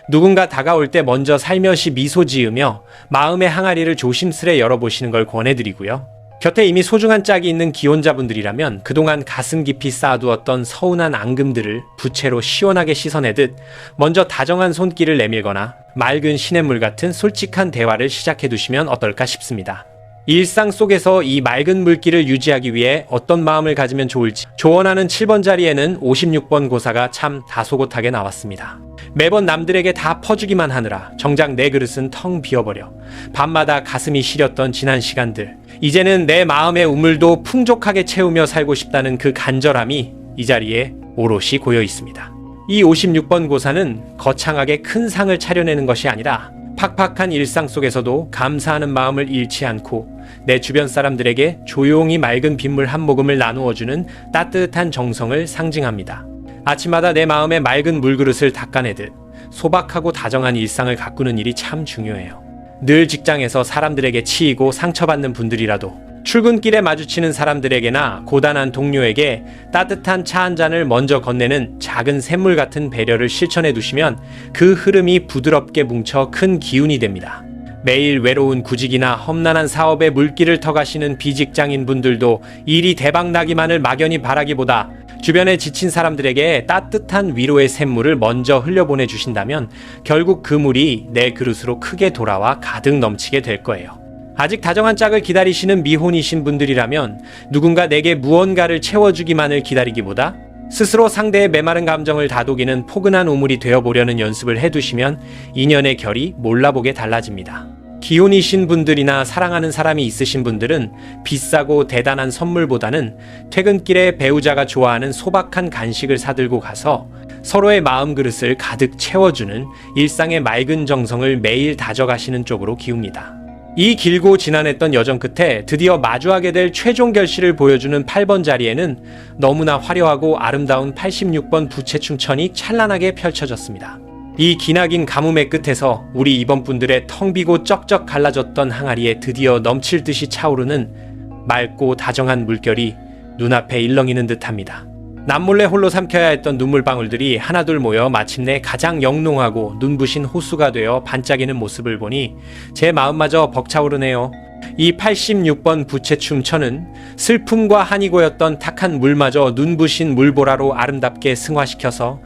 누군가 다가올 때 먼저 살며시 미소 지으며 마음의 항아리를 조심스레 열어보시는 걸 권해드리고요. 곁에 이미 소중한 짝이 있는 기혼자분들이라면 그동안 가슴 깊이 쌓아두었던 서운한 앙금들을 부채로 시원하게 씻어내듯 먼저 다정한 손길을 내밀거나 맑은 시냇물 같은 솔직한 대화를 시작해두시면 어떨까 싶습니다. 일상 속에서 이 맑은 물길을 유지하기 위해 어떤 마음을 가지면 좋을지 조언하는 7번 자리에는 56번 고사가 참 다소곳하게 나왔습니다. 매번 남들에게 다 퍼주기만 하느라 정작 내 그릇은 텅 비어버려 밤마다 가슴이 시렸던 지난 시간들, 이제는 내 마음의 우물도 풍족하게 채우며 살고 싶다는 그 간절함이 이 자리에 오롯이 고여 있습니다. 이 56번 고사는 거창하게 큰 상을 차려내는 것이 아니라 팍팍한 일상 속에서도 감사하는 마음을 잃지 않고 내 주변 사람들에게 조용히 맑은 빗물 한 모금을 나누어주는 따뜻한 정성을 상징합니다. 아침마다 내 마음에 맑은 물그릇을 닦아내듯 소박하고 다정한 일상을 가꾸는 일이 참 중요해요. 늘 직장에서 사람들에게 치이고 상처받는 분들이라도 출근길에 마주치는 사람들에게나 고단한 동료에게 따뜻한 차 한 잔을 먼저 건네는 작은 샘물 같은 배려를 실천해 두시면 그 흐름이 부드럽게 뭉쳐 큰 기운이 됩니다. 매일 외로운 구직이나 험난한 사업에 물길을 터가시는 비직장인 분들도 일이 대박나기만을 막연히 바라기보다 주변에 지친 사람들에게 따뜻한 위로의 샘물을 먼저 흘려보내 주신다면 결국 그 물이 내 그릇으로 크게 돌아와 가득 넘치게 될 거예요. 아직 다정한 짝을 기다리시는 미혼이신 분들이라면 누군가 내게 무언가를 채워주기만을 기다리기보다 스스로 상대의 메마른 감정을 다독이는 포근한 우물이 되어보려는 연습을 해두시면 인연의 결이 몰라보게 달라집니다. 기혼이신 분들이나 사랑하는 사람이 있으신 분들은 비싸고 대단한 선물보다는 퇴근길에 배우자가 좋아하는 소박한 간식을 사들고 가서 서로의 마음 그릇을 가득 채워주는 일상의 맑은 정성을 매일 다져가시는 쪽으로 기웁니다. 이 길고 지난했던 여정 끝에 드디어 마주하게 될 최종 결실을 보여주는 8번 자리에는 너무나 화려하고 아름다운 86번 부채춤천이 찬란하게 펼쳐졌습니다. 이 기나긴 가뭄의 끝에서 우리 이번 분들의 텅 비고 쩍쩍 갈라졌던 항아리에 드디어 넘칠 듯이 차오르는 맑고 다정한 물결이 눈앞에 일렁이는 듯합니다. 남몰래 홀로 삼켜야 했던 눈물방울들이 하나둘 모여 마침내 가장 영롱하고 눈부신 호수가 되어 반짝이는 모습을 보니 제 마음마저 벅차오르네요. 이 86번 부채춤천은 슬픔과 한이 고였던 탁한 물마저 눈부신 물보라로 아름답게 승화시켜서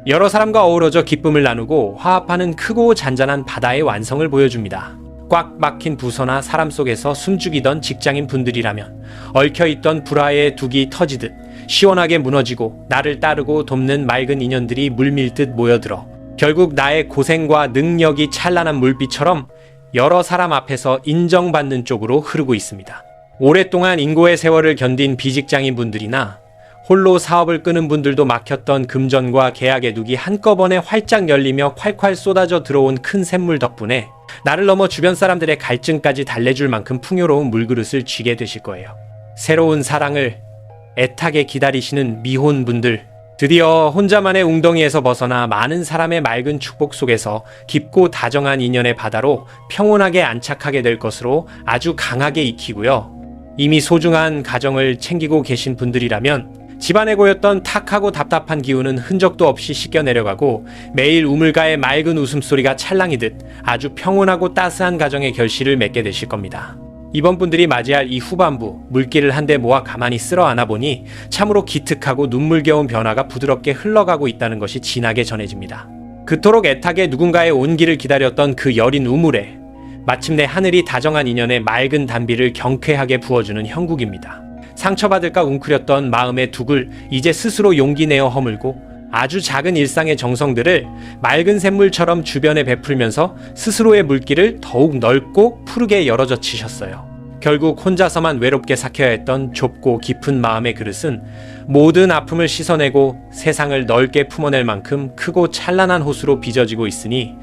여러 사람과 어우러져 기쁨을 나누고 화합하는 크고 잔잔한 바다의 완성을 보여줍니다. 꽉 막힌 부서나 사람 속에서 숨죽이던 직장인 분들이라면 얽혀있던 불화의 둑이 터지듯 시원하게 무너지고 나를 따르고 돕는 맑은 인연들이 물밀듯 모여들어 결국 나의 고생과 능력이 찬란한 물빛처럼 여러 사람 앞에서 인정받는 쪽으로 흐르고 있습니다. 오랫동안 인고의 세월을 견딘 비직장인 분들이나 홀로 사업을 끄는 분들도 막혔던 금전과 계약의 둑이 한꺼번에 활짝 열리며 콸콸 쏟아져 들어온 큰 샘물 덕분에 나를 넘어 주변 사람들의 갈증까지 달래줄 만큼 풍요로운 물그릇을 쥐게 되실 거예요. 새로운 사랑을 애타게 기다리시는 미혼분들, 드디어 혼자만의 웅덩이에서 벗어나 많은 사람의 맑은 축복 속에서 깊고 다정한 인연의 바다로 평온하게 안착하게 될 것으로 아주 강하게 익히고요. 이미 소중한 가정을 챙기고 계신 분들이라면 집안에 고였던 탁하고 답답한 기운은 흔적도 없이 씻겨 내려가고 매일 우물가의 맑은 웃음소리가 찰랑이듯 아주 평온하고 따스한 가정의 결실을 맺게 되실 겁니다. 이번 분들이 맞이할 이 후반부, 물기를 한데 모아 가만히 쓸어 안아보니 참으로 기특하고 눈물겨운 변화가 부드럽게 흘러가고 있다는 것이 진하게 전해집니다. 그토록 애타게 누군가의 온기를 기다렸던 그 여린 우물에 마침내 하늘이 다정한 인연의 맑은 단비를 경쾌하게 부어주는 형국입니다. 상처받을까 웅크렸던 마음의 둑을 이제 스스로 용기 내어 허물고 아주 작은 일상의 정성들을 맑은 샘물처럼 주변에 베풀면서 스스로의 물길을 더욱 넓고 푸르게 열어젖히셨어요. 결국 혼자서만 외롭게 삭혀야 했던 좁고 깊은 마음의 그릇은 모든 아픔을 씻어내고 세상을 넓게 품어낼 만큼 크고 찬란한 호수로 빚어지고 있으니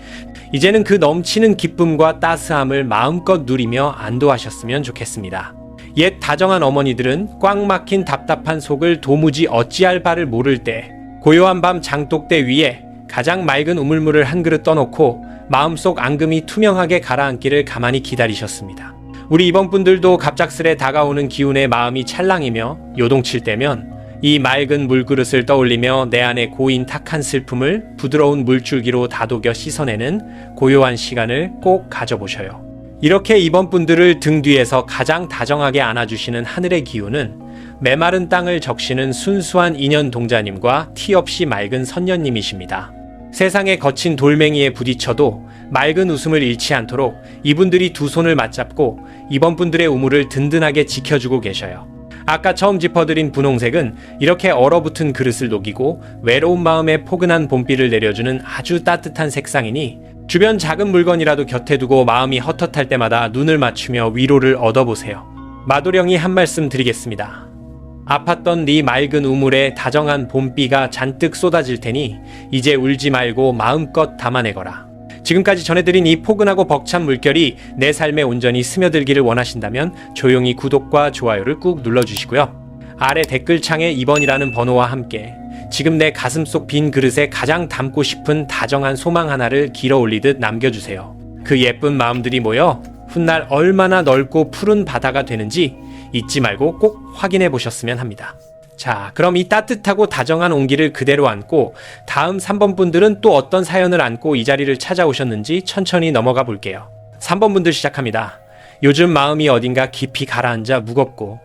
이제는 그 넘치는 기쁨과 따스함을 마음껏 누리며 안도하셨으면 좋겠습니다. 옛 다정한 어머니들은 꽉 막힌 답답한 속을 도무지 어찌할 바를 모를 때 고요한 밤 장독대 위에 가장 맑은 우물물을 한 그릇 떠놓고 마음속 앙금이 투명하게 가라앉기를 가만히 기다리셨습니다. 우리 이번 분들도 갑작스레 다가오는 기운에 마음이 찰랑이며 요동칠 때면 이 맑은 물그릇을 떠올리며 내 안에 고인 탁한 슬픔을 부드러운 물줄기로 다독여 씻어내는 고요한 시간을 꼭 가져보셔요. 이렇게 이번 분들을 등 뒤에서 가장 다정하게 안아주시는 하늘의 기운은 메마른 땅을 적시는 순수한 인연 동자님과 티 없이 맑은 선녀님이십니다. 세상의 거친 돌멩이에 부딪혀도 맑은 웃음을 잃지 않도록 이분들이 두 손을 맞잡고 이번 분들의 우물을 든든하게 지켜주고 계셔요. 아까 처음 짚어드린 분홍색은 이렇게 얼어붙은 그릇을 녹이고 외로운 마음에 포근한 봄비를 내려주는 아주 따뜻한 색상이니 주변 작은 물건이라도 곁에 두고 마음이 헛헛할 때마다 눈을 맞추며 위로를 얻어보세요. 마도령이 한 말씀 드리겠습니다. 아팠던 네 맑은 우물에 다정한 봄비가 잔뜩 쏟아질 테니 이제 울지 말고 마음껏 담아내거라. 지금까지 전해드린 이 포근하고 벅찬 물결이 내 삶에 온전히 스며들기를 원하신다면 조용히 구독과 좋아요를 꾹 눌러주시고요. 아래 댓글창에 2번이라는 번호와 함께 지금 내 가슴속 빈 그릇에 가장 담고 싶은 다정한 소망 하나를 길어 올리듯 남겨주세요. 그 예쁜 마음들이 모여 훗날 얼마나 넓고 푸른 바다가 되는지 잊지 말고 꼭 확인해 보셨으면 합니다. 자, 그럼 이 따뜻하고 다정한 온기를 그대로 안고 다음 3번 분들은 또 어떤 사연을 안고 이 자리를 찾아오셨는지 천천히 넘어가 볼게요. 3번 분들 시작합니다. 요즘 마음이 어딘가 깊이 가라앉아 무겁고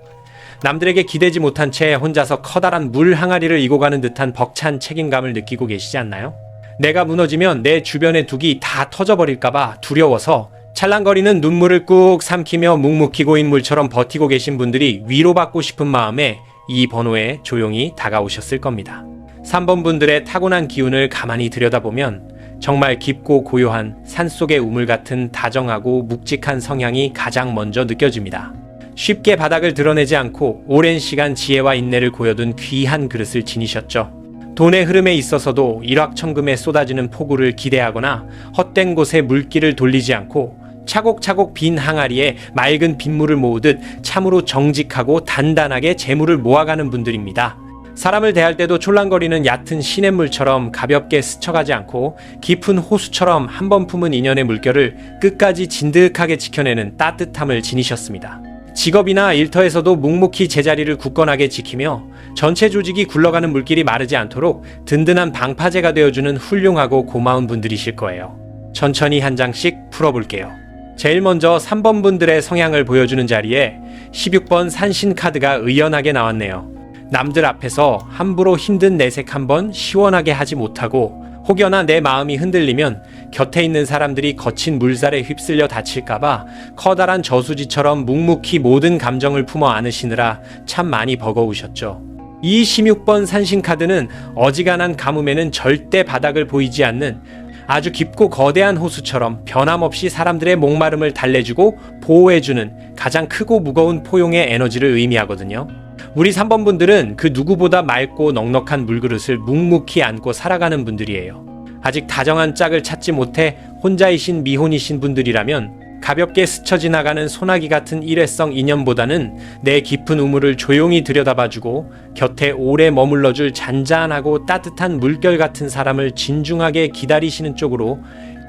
남들에게 기대지 못한 채 혼자서 커다란 물 항아리를 이고 가는 듯한 벅찬 책임감을 느끼고 계시지 않나요? 내가 무너지면 내 주변의 둑이 다 터져버릴까봐 두려워서 찰랑거리는 눈물을 꾹 삼키며 묵묵히 고인 물처럼 버티고 계신 분들이 위로받고 싶은 마음에 이 번호에 조용히 다가오셨을 겁니다. 3번 분들의 타고난 기운을 가만히 들여다보면 정말 깊고 고요한 산속의 우물 같은 다정하고 묵직한 성향이 가장 먼저 느껴집니다. 쉽게 바닥을 드러내지 않고 오랜 시간 지혜와 인내를 고여둔 귀한 그릇을 지니셨죠. 돈의 흐름에 있어서도 일확천금에 쏟아지는 폭우를 기대하거나 헛된 곳에 물길을 돌리지 않고 차곡차곡 빈 항아리에 맑은 빗물을 모으듯 참으로 정직하고 단단하게 재물을 모아가는 분들입니다. 사람을 대할 때도 촐랑거리는 얕은 시냇물처럼 가볍게 스쳐가지 않고 깊은 호수처럼 한 번 품은 인연의 물결을 끝까지 진득하게 지켜내는 따뜻함을 지니셨습니다. 직업이나 일터에서도 묵묵히 제자리를 굳건하게 지키며 전체 조직이 굴러가는 물길이 마르지 않도록 든든한 방파제가 되어주는 훌륭하고 고마운 분들이실 거예요. 천천히 한 장씩 풀어볼게요. 제일 먼저 3번 분들의 성향을 보여주는 자리에 16번 산신 카드가 의연하게 나왔네요. 남들 앞에서 함부로 힘든 내색 한번 시원하게 하지 못하고 혹여나 내 마음이 흔들리면 곁에 있는 사람들이 거친 물살에 휩쓸려 다칠까봐 커다란 저수지처럼 묵묵히 모든 감정을 품어 안으시느라 참 많이 버거우셨죠. 이 16번 산신카드는 어지간한 가뭄에는 절대 바닥을 보이지 않는 아주 깊고 거대한 호수처럼 변함없이 사람들의 목마름을 달래주고 보호해주는 가장 크고 무거운 포용의 에너지를 의미하거든요. 우리 3번 분들은 그 누구보다 맑고 넉넉한 물그릇을 묵묵히 안고 살아가는 분들이에요. 아직 다정한 짝을 찾지 못해 혼자이신 미혼이신 분들이라면 가볍게 스쳐 지나가는 소나기 같은 일회성 인연보다는 내 깊은 우물을 조용히 들여다봐주고 곁에 오래 머물러줄 잔잔하고 따뜻한 물결 같은 사람을 진중하게 기다리시는 쪽으로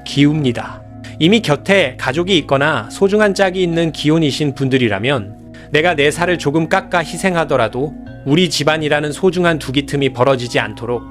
기웁니다. 이미 곁에 가족이 있거나 소중한 짝이 있는 기혼이신 분들이라면 내가 내 살을 조금 깎아 희생하더라도 우리 집안이라는 소중한 두기 틈이 벌어지지 않도록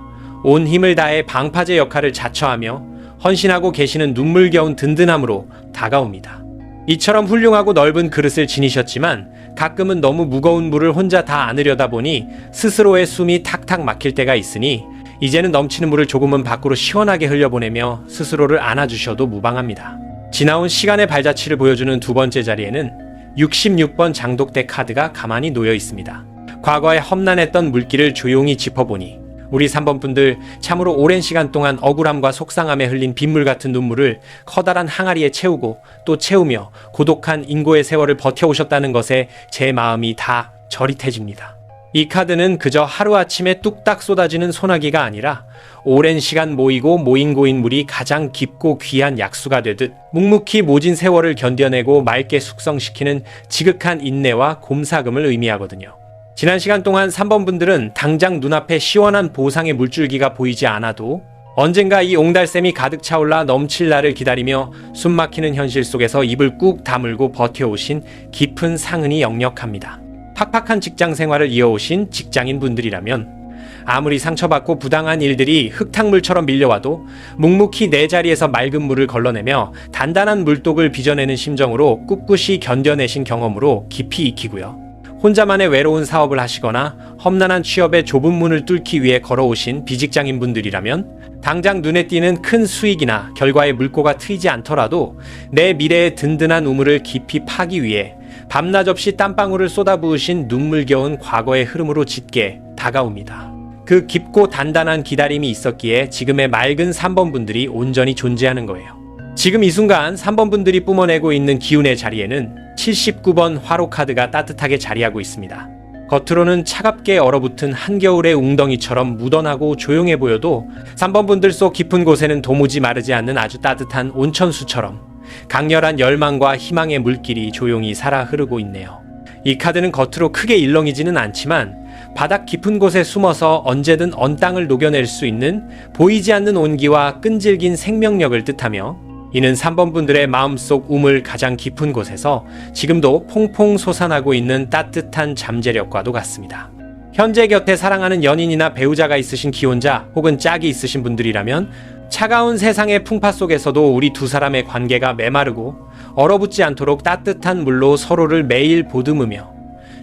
온 힘을 다해 방파제 역할을 자처하며 헌신하고 계시는 눈물겨운 든든함으로 다가옵니다. 이처럼 훌륭하고 넓은 그릇을 지니셨지만 가끔은 너무 무거운 물을 혼자 다 안으려다 보니 스스로의 숨이 탁탁 막힐 때가 있으니 이제는 넘치는 물을 조금은 밖으로 시원하게 흘려보내며 스스로를 안아주셔도 무방합니다. 지나온 시간의 발자취를 보여주는 두 번째 자리에는 66번 장독대 카드가 가만히 놓여 있습니다. 과거에 험난했던 물길을 조용히 짚어보니 우리 3번 분들 참으로 오랜 시간 동안 억울함과 속상함에 흘린 빗물 같은 눈물을 커다란 항아리에 채우고 또 채우며 고독한 인고의 세월을 버텨오셨다는 것에 제 마음이 다 저릿해집니다. 이 카드는 그저 하루아침에 뚝딱 쏟아지는 소나기가 아니라 오랜 시간 모이고 모인 고인 물이 가장 깊고 귀한 약수가 되듯 묵묵히 모진 세월을 견뎌내고 맑게 숙성시키는 지극한 인내와 곰사금을 의미하거든요. 지난 시간 동안 3번 분들은 당장 눈앞에 시원한 보상의 물줄기가 보이지 않아도 언젠가 이 옹달샘이 가득 차올라 넘칠 날을 기다리며 숨막히는 현실 속에서 입을 꾹 다물고 버텨오신 깊은 상흔이 역력합니다. 팍팍한 직장 생활을 이어오신 직장인 분들이라면 아무리 상처받고 부당한 일들이 흙탕물처럼 밀려와도 묵묵히 내 자리에서 맑은 물을 걸러내며 단단한 물독을 빚어내는 심정으로 꿋꿋이 견뎌내신 경험으로 깊이 익히고요. 혼자만의 외로운 사업을 하시거나 험난한 취업의 좁은 문을 뚫기 위해 걸어오신 비직장인 분들이라면 당장 눈에 띄는 큰 수익이나 결과의 물꼬가 트이지 않더라도 내 미래의 든든한 우물을 깊이 파기 위해 밤낮 없이 땀방울을 쏟아부으신 눈물겨운 과거의 흐름으로 짙게 다가옵니다. 그 깊고 단단한 기다림이 있었기에 지금의 맑은 3번 분들이 온전히 존재하는 거예요. 지금 이 순간 3번 분들이 뿜어내고 있는 기운의 자리에는 79번 화로 카드가 따뜻하게 자리하고 있습니다. 겉으로는 차갑게 얼어붙은 한겨울의 웅덩이처럼 묻어나고 조용해 보여도 3번 분들 속 깊은 곳에는 도무지 마르지 않는 아주 따뜻한 온천수처럼 강렬한 열망과 희망의 물길이 조용히 살아 흐르고 있네요. 이 카드는 겉으로 크게 일렁이지는 않지만 바닥 깊은 곳에 숨어서 언제든 언땅을 녹여낼 수 있는 보이지 않는 온기와 끈질긴 생명력을 뜻하며, 이는 3번 분들의 마음속 우물 가장 깊은 곳에서 지금도 퐁퐁 솟아나고 있는 따뜻한 잠재력과도 같습니다. 현재 곁에 사랑하는 연인이나 배우자가 있으신 기혼자 혹은 짝이 있으신 분들이라면 차가운 세상의 풍파 속에서도 우리 두 사람의 관계가 메마르고 얼어붙지 않도록 따뜻한 물로 서로를 매일 보듬으며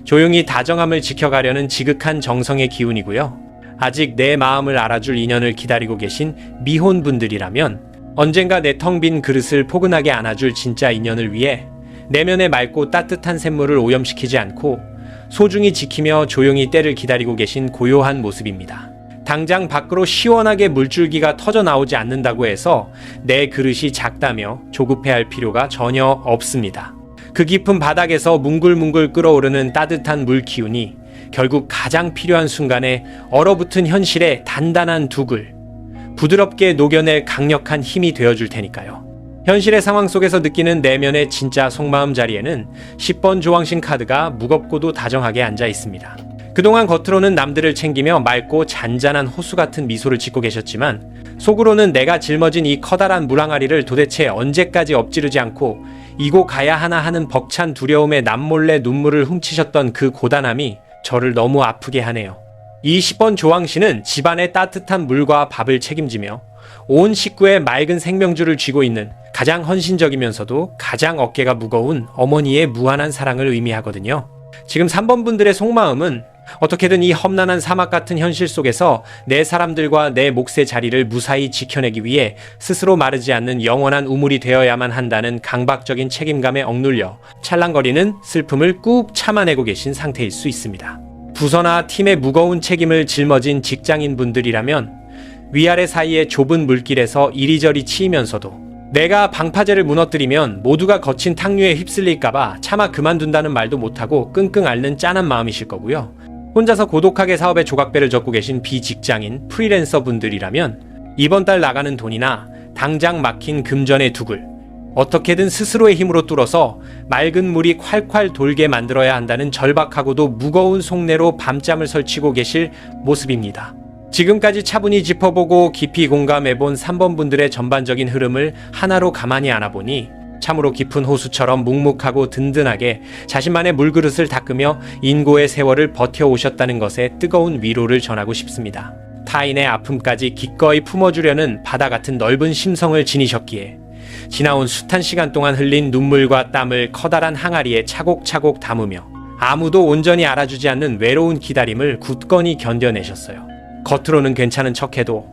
조용히 다정함을 지켜가려는 지극한 정성의 기운이고요. 아직 내 마음을 알아줄 인연을 기다리고 계신 미혼분들이라면 언젠가 내 텅 빈 그릇을 포근하게 안아줄 진짜 인연을 위해 내면의 맑고 따뜻한 샘물을 오염시키지 않고 소중히 지키며 조용히 때를 기다리고 계신 고요한 모습입니다. 당장 밖으로 시원하게 물줄기가 터져 나오지 않는다고 해서 내 그릇이 작다며 조급해할 필요가 전혀 없습니다. 그 깊은 바닥에서 뭉글뭉글 끓어오르는 따뜻한 물 기운이 결국 가장 필요한 순간에 얼어붙은 현실의 단단한 두글, 부드럽게 녹여낼 강력한 힘이 되어줄 테니까요. 현실의 상황 속에서 느끼는 내면의 진짜 속마음 자리에는 10번 조왕신 카드가 무겁고도 다정하게 앉아 있습니다. 그동안 겉으로는 남들을 챙기며 맑고 잔잔한 호수 같은 미소를 짓고 계셨지만 속으로는 내가 짊어진 이 커다란 물항아리를 도대체 언제까지 엎지르지 않고 이고 가야 하나 하는 벅찬 두려움에 남몰래 눈물을 훔치셨던 그 고단함이 저를 너무 아프게 하네요. 이 10번 조왕신은 집안의 따뜻한 물과 밥을 책임지며 온 식구의 맑은 생명줄을 쥐고 있는 가장 헌신적이면서도 가장 어깨가 무거운 어머니의 무한한 사랑을 의미하거든요. 지금 3번 분들의 속마음은 어떻게든 이 험난한 사막 같은 현실 속에서 내 사람들과 내 몫의 자리를 무사히 지켜내기 위해 스스로 마르지 않는 영원한 우물이 되어야만 한다는 강박적인 책임감에 억눌려 찰랑거리는 슬픔을 꾹 참아내고 계신 상태일 수 있습니다. 부서나 팀의 무거운 책임을 짊어진 직장인 분들이라면 위아래 사이의 좁은 물길에서 이리저리 치이면서도 내가 방파제를 무너뜨리면 모두가 거친 탕류에 휩쓸릴까봐 차마 그만둔다는 말도 못하고 끙끙 앓는 짠한 마음이실 거고요. 혼자서 고독하게 사업의 조각배를 젓고 계신 비직장인 프리랜서 분들이라면 이번 달 나가는 돈이나 당장 막힌 금전의 두글, 어떻게든 스스로의 힘으로 뚫어서 맑은 물이 콸콸 돌게 만들어야 한다는 절박하고도 무거운 속내로 밤잠을 설치고 계실 모습입니다. 지금까지 차분히 짚어보고 깊이 공감해본 3번 분들의 전반적인 흐름을 하나로 가만히 안아보니 참으로 깊은 호수처럼 묵묵하고 든든하게 자신만의 물그릇을 닦으며 인고의 세월을 버텨오셨다는 것에 뜨거운 위로를 전하고 싶습니다. 타인의 아픔까지 기꺼이 품어주려는 바다 같은 넓은 심성을 지니셨기에 지나온 숱한 시간 동안 흘린 눈물과 땀을 커다란 항아리에 차곡차곡 담으며 아무도 온전히 알아주지 않는 외로운 기다림을 굳건히 견뎌내셨어요. 겉으로는 괜찮은 척해도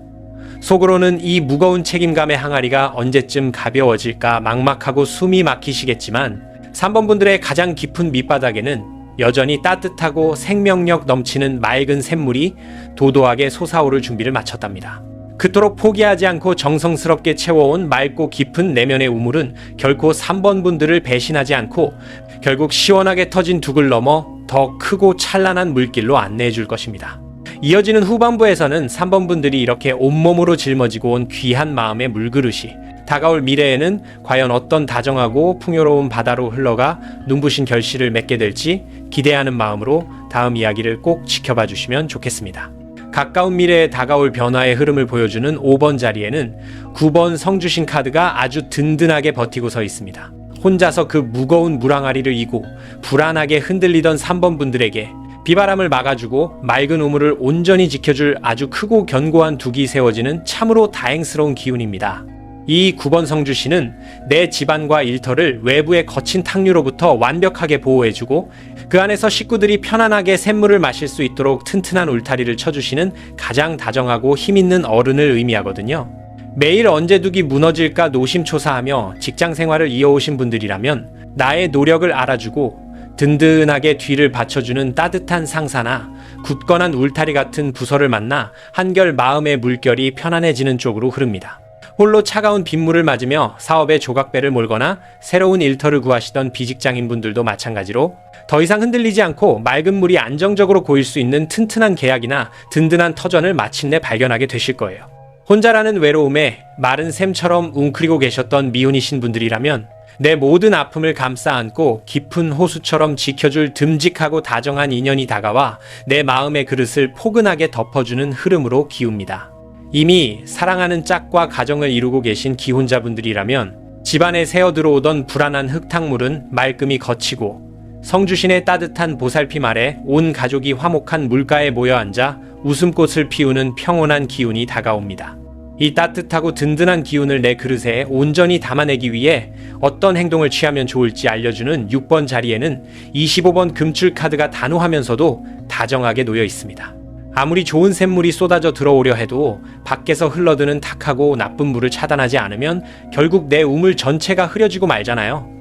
속으로는 이 무거운 책임감의 항아리가 언제쯤 가벼워질까 막막하고 숨이 막히시겠지만 3번 분들의 가장 깊은 밑바닥에는 여전히 따뜻하고 생명력 넘치는 맑은 샘물이 도도하게 솟아오를 준비를 마쳤답니다. 그토록 포기하지 않고 정성스럽게 채워온 맑고 깊은 내면의 우물은 결코 3번 분들을 배신하지 않고 결국 시원하게 터진 두글 넘어 더 크고 찬란한 물길로 안내해 줄 것입니다. 이어지는 후반부에서는 3번 분들이 이렇게 온몸으로 짊어지고 온 귀한 마음의 물그릇이 다가올 미래에는 과연 어떤 다정하고 풍요로운 바다로 흘러가 눈부신 결실을 맺게 될지 기대하는 마음으로 다음 이야기를 꼭 지켜봐 주시면 좋겠습니다. 가까운 미래에 다가올 변화의 흐름을 보여주는 5번 자리에는 9번 성주신 카드가 아주 든든하게 버티고 서 있습니다. 혼자서 그 무거운 물항아리를 이고 불안하게 흔들리던 3번 분들에게 비바람을 막아주고 맑은 우물을 온전히 지켜줄 아주 크고 견고한 둑이 세워지는 참으로 다행스러운 기운입니다. 이 9번 성주씨는 내 집안과 일터를 외부의 거친 탕류로부터 완벽하게 보호해주고 그 안에서 식구들이 편안하게 샘물을 마실 수 있도록 튼튼한 울타리를 쳐주시는 가장 다정하고 힘있는 어른을 의미하거든요. 매일 언제 둑이 무너질까 노심초사하며 직장 생활을 이어오신 분들이라면 나의 노력을 알아주고 든든하게 뒤를 받쳐주는 따뜻한 상사나 굳건한 울타리 같은 부서를 만나 한결 마음의 물결이 편안해지는 쪽으로 흐릅니다. 홀로 차가운 빗물을 맞으며 사업의 조각배를 몰거나 새로운 일터를 구하시던 비직장인 분들도 마찬가지로 더 이상 흔들리지 않고 맑은 물이 안정적으로 고일 수 있는 튼튼한 계약이나 든든한 터전을 마침내 발견하게 되실 거예요. 혼자라는 외로움에 마른 샘처럼 웅크리고 계셨던 미혼이신 분들이라면 내 모든 아픔을 감싸 안고 깊은 호수처럼 지켜줄 듬직하고 다정한 인연이 다가와 내 마음의 그릇을 포근하게 덮어주는 흐름으로 기웁니다. 이미 사랑하는 짝과 가정을 이루고 계신 기혼자분들이라면 집안에 새어 들어오던 불안한 흙탕물은 말끔히 거치고 성주신의 따뜻한 보살핌 아래 온 가족이 화목한 물가에 모여 앉아 웃음꽃을 피우는 평온한 기운이 다가옵니다. 이 따뜻하고 든든한 기운을 내 그릇에 온전히 담아내기 위해 어떤 행동을 취하면 좋을지 알려주는 6번 자리에는 25번 금줄 카드가 단호하면서도 다정하게 놓여 있습니다. 아무리 좋은 샘물이 쏟아져 들어오려 해도 밖에서 흘러드는 탁하고 나쁜 물을 차단하지 않으면 결국 내 우물 전체가 흐려지고 말잖아요.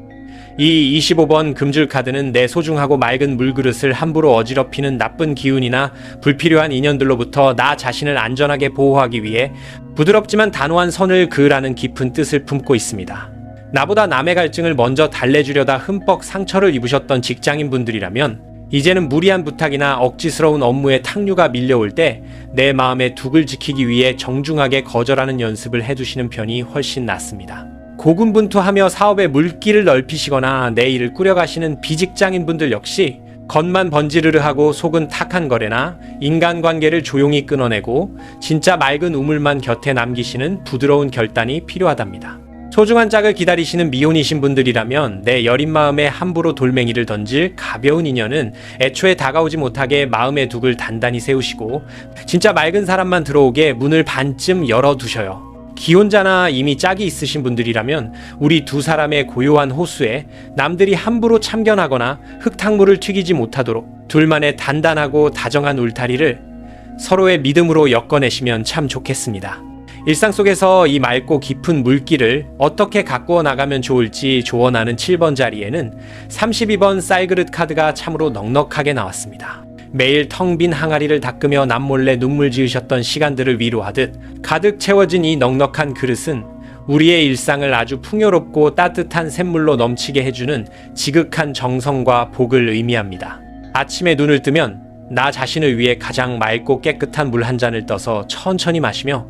이 25번 금줄 카드는 내 소중하고 맑은 물그릇을 함부로 어지럽히는 나쁜 기운이나 불필요한 인연들로부터 나 자신을 안전하게 보호하기 위해 부드럽지만 단호한 선을 그으라는 깊은 뜻을 품고 있습니다. 나보다 남의 갈증을 먼저 달래주려다 흠뻑 상처를 입으셨던 직장인분들이라면 이제는 무리한 부탁이나 억지스러운 업무에 탕류가 밀려올 때 내 마음의 둑을 지키기 위해 정중하게 거절하는 연습을 해두시는 편이 훨씬 낫습니다. 고군분투하며 사업의 물길을 넓히시거나 내 일을 꾸려가시는 비직장인분들 역시 겉만 번지르르하고 속은 탁한 거래나 인간관계를 조용히 끊어내고 진짜 맑은 우물만 곁에 남기시는 부드러운 결단이 필요하답니다. 소중한 짝을 기다리시는 미혼이신 분들이라면 내 여린 마음에 함부로 돌멩이를 던질 가벼운 인연은 애초에 다가오지 못하게 마음의 둑을 단단히 세우시고 진짜 맑은 사람만 들어오게 문을 반쯤 열어두셔요. 기혼자나 이미 짝이 있으신 분들이라면 우리 두 사람의 고요한 호수에 남들이 함부로 참견하거나 흙탕물을 튀기지 못하도록 둘만의 단단하고 다정한 울타리를 서로의 믿음으로 엮어내시면 참 좋겠습니다. 일상 속에서 이 맑고 깊은 물길을 어떻게 가꾸어 나가면 좋을지 조언하는 7번 자리에는 32번 쌀그릇 카드가 참으로 넉넉하게 나왔습니다. 매일 텅 빈 항아리를 닦으며 남몰래 눈물 지으셨던 시간들을 위로하듯 가득 채워진 이 넉넉한 그릇은 우리의 일상을 아주 풍요롭고 따뜻한 샘물로 넘치게 해주는 지극한 정성과 복을 의미합니다. 아침에 눈을 뜨면 나 자신을 위해 가장 맑고 깨끗한 물 한 잔을 떠서 천천히 마시며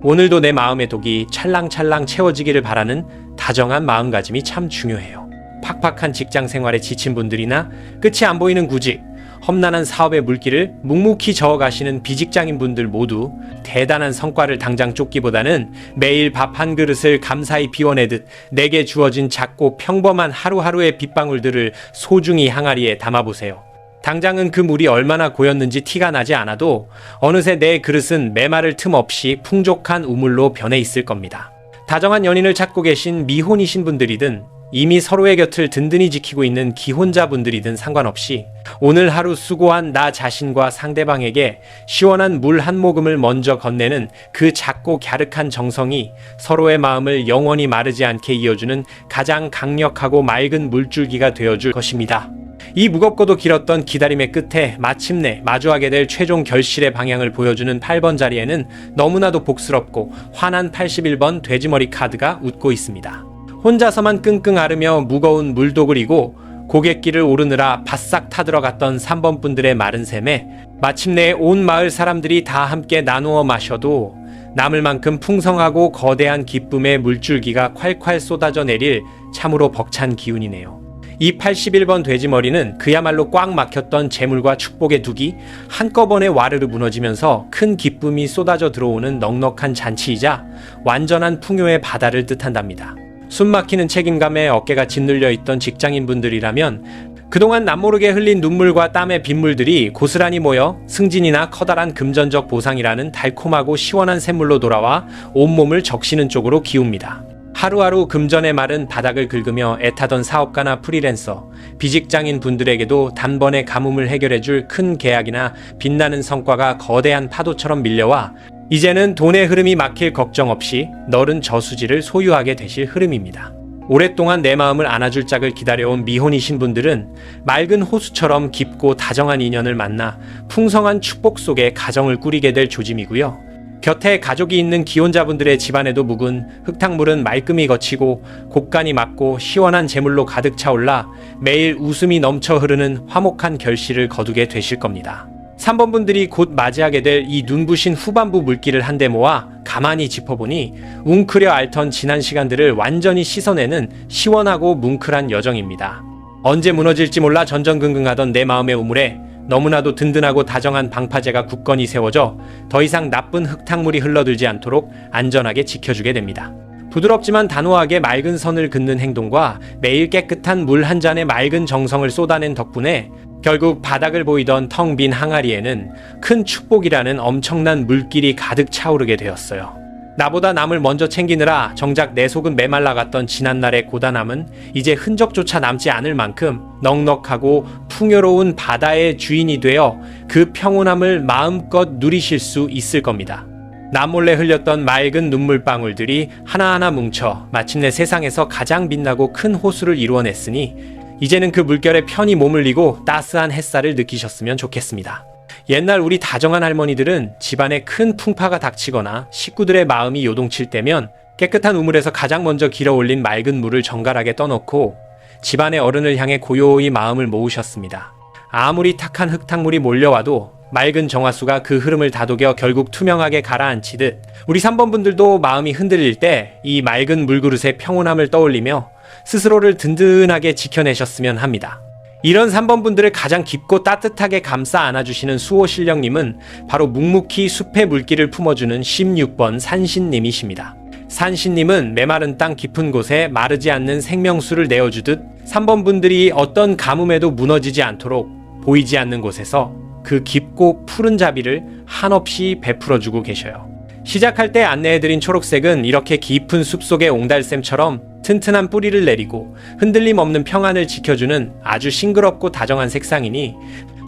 오늘도 내 마음의 독이 찰랑찰랑 채워지기를 바라는 다정한 마음가짐이 참 중요해요. 팍팍한 직장 생활에 지친 분들이나 끝이 안 보이는 구직, 험난한 사업의 물길을 묵묵히 저어가시는 비직장인 분들 모두 대단한 성과를 당장 쫓기보다는 매일 밥 한 그릇을 감사히 비워내듯 내게 주어진 작고 평범한 하루하루의 빗방울들을 소중히 항아리에 담아보세요. 당장은 그 물이 얼마나 고였는지 티가 나지 않아도 어느새 내 그릇은 메마를 틈 없이 풍족한 우물로 변해 있을 겁니다. 다정한 연인을 찾고 계신 미혼이신 분들이든 이미 서로의 곁을 든든히 지키고 있는 기혼자분들이든 상관없이 오늘 하루 수고한 나 자신과 상대방에게 시원한 물 한 모금을 먼저 건네는 그 작고 갸륵한 정성이 서로의 마음을 영원히 마르지 않게 이어주는 가장 강력하고 맑은 물줄기가 되어줄 것입니다. 이 무겁고도 길었던 기다림의 끝에 마침내 마주하게 될 최종 결실의 방향을 보여주는 8번 자리에는 너무나도 복스럽고 환한 81번 돼지머리 카드가 웃고 있습니다. 혼자서만 끙끙 앓으며 무거운 물도 그리고 고갯길을 오르느라 바싹 타들어갔던 3번 분들의 마른 샘에 마침내 온 마을 사람들이 다 함께 나누어 마셔도 남을 만큼 풍성하고 거대한 기쁨의 물줄기가 콸콸 쏟아져 내릴 참으로 벅찬 기운이네요. 이 81번 돼지머리는 그야말로 꽉 막혔던 재물과 축복의 둑이 한꺼번에 와르르 무너지면서 큰 기쁨이 쏟아져 들어오는 넉넉한 잔치이자 완전한 풍요의 바다를 뜻한답니다. 숨막히는 책임감에 어깨가 짓눌려 있던 직장인분들이라면 그동안 남모르게 흘린 눈물과 땀의 빗물들이 고스란히 모여 승진이나 커다란 금전적 보상이라는 달콤하고 시원한 샘물로 돌아와 온몸을 적시는 쪽으로 기웁니다. 하루하루 금전의 마른 바닥을 긁으며 애타던 사업가나 프리랜서, 비직장인 분들에게도 단번에 가뭄을 해결해줄 큰 계약이나 빛나는 성과가 거대한 파도처럼 밀려와 이제는 돈의 흐름이 막힐 걱정 없이 너른 저수지를 소유하게 되실 흐름입니다. 오랫동안 내 마음을 안아줄 짝을 기다려온 미혼이신 분들은 맑은 호수처럼 깊고 다정한 인연을 만나 풍성한 축복 속에 가정을 꾸리게 될 조짐이고요. 곁에 가족이 있는 기혼자분들의 집안에도 묵은 흙탕물은 말끔히 거치고 곡간이 맑고 시원한 재물로 가득 차올라 매일 웃음이 넘쳐 흐르는 화목한 결실을 거두게 되실 겁니다. 3번 분들이 곧 맞이하게 될 이 눈부신 후반부 물기를 한데 모아 가만히 짚어보니 웅크려 앓던 지난 시간들을 완전히 씻어내는 시원하고 뭉클한 여정입니다. 언제 무너질지 몰라 전전긍긍하던 내 마음의 우물에 너무나도 든든하고 다정한 방파제가 굳건히 세워져 더 이상 나쁜 흙탕물이 흘러들지 않도록 안전하게 지켜주게 됩니다. 부드럽지만 단호하게 맑은 선을 긋는 행동과 매일 깨끗한 물 한 잔에 맑은 정성을 쏟아낸 덕분에 결국 바닥을 보이던 텅 빈 항아리에는 큰 축복이라는 엄청난 물길이 가득 차오르게 되었어요. 나보다 남을 먼저 챙기느라 정작 내 속은 메말라갔던 지난날의 고단함은 이제 흔적조차 남지 않을 만큼 넉넉하고 풍요로운 바다의 주인이 되어 그 평온함을 마음껏 누리실 수 있을 겁니다. 남몰래 흘렸던 맑은 눈물방울들이 하나하나 뭉쳐 마침내 세상에서 가장 빛나고 큰 호수를 이루어냈으니 이제는 그 물결에 편히 머물리고 따스한 햇살을 느끼셨으면 좋겠습니다. 옛날 우리 다정한 할머니들은 집안에 큰 풍파가 닥치거나 식구들의 마음이 요동칠 때면 깨끗한 우물에서 가장 먼저 길어 올린 맑은 물을 정갈하게 떠놓고 집안의 어른을 향해 고요히 마음을 모으셨습니다. 아무리 탁한 흙탕물이 몰려와도 맑은 정화수가 그 흐름을 다독여 결국 투명하게 가라앉히듯 우리 3번 분들도 마음이 흔들릴 때 이 맑은 물그릇의 평온함을 떠올리며 스스로를 든든하게 지켜내셨으면 합니다. 이런 3번 분들을 가장 깊고 따뜻하게 감싸 안아주시는 수호신령님은 바로 묵묵히 숲의 물길을 품어주는 16번 산신님이십니다. 산신님은 메마른 땅 깊은 곳에 마르지 않는 생명수를 내어주듯 3번 분들이 어떤 가뭄에도 무너지지 않도록 보이지 않는 곳에서 그 깊고 푸른 자비를 한없이 베풀어주고 계셔요. 시작할 때 안내해드린 초록색은 이렇게 깊은 숲속의 옹달샘처럼 튼튼한 뿌리를 내리고 흔들림 없는 평안을 지켜주는 아주 싱그럽고 다정한 색상이니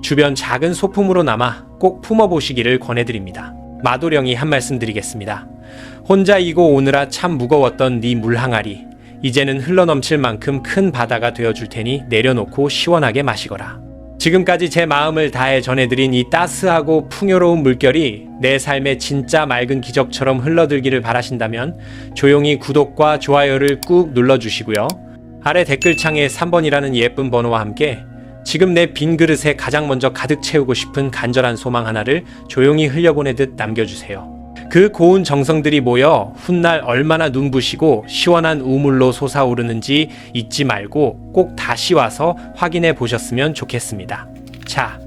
주변 작은 소품으로 남아 꼭 품어보시기를 권해드립니다. 마도령이 한 말씀 드리겠습니다. 혼자 이고 오느라 참 무거웠던 네 물항아리 이제는 흘러넘칠 만큼 큰 바다가 되어줄 테니 내려놓고 시원하게 마시거라. 지금까지 제 마음을 다해 전해드린 이 따스하고 풍요로운 물결이 내 삶의 진짜 맑은 기적처럼 흘러들기를 바라신다면 조용히 구독과 좋아요를 꾹 눌러주시고요. 아래 댓글창에 3번이라는 예쁜 번호와 함께 지금 내 빈 그릇에 가장 먼저 가득 채우고 싶은 간절한 소망 하나를 조용히 흘려보내듯 남겨주세요. 그 고운 정성들이 모여 훗날 얼마나 눈부시고 시원한 우물로 솟아오르는지 잊지 말고 꼭 다시 와서 확인해 보셨으면 좋겠습니다. 자,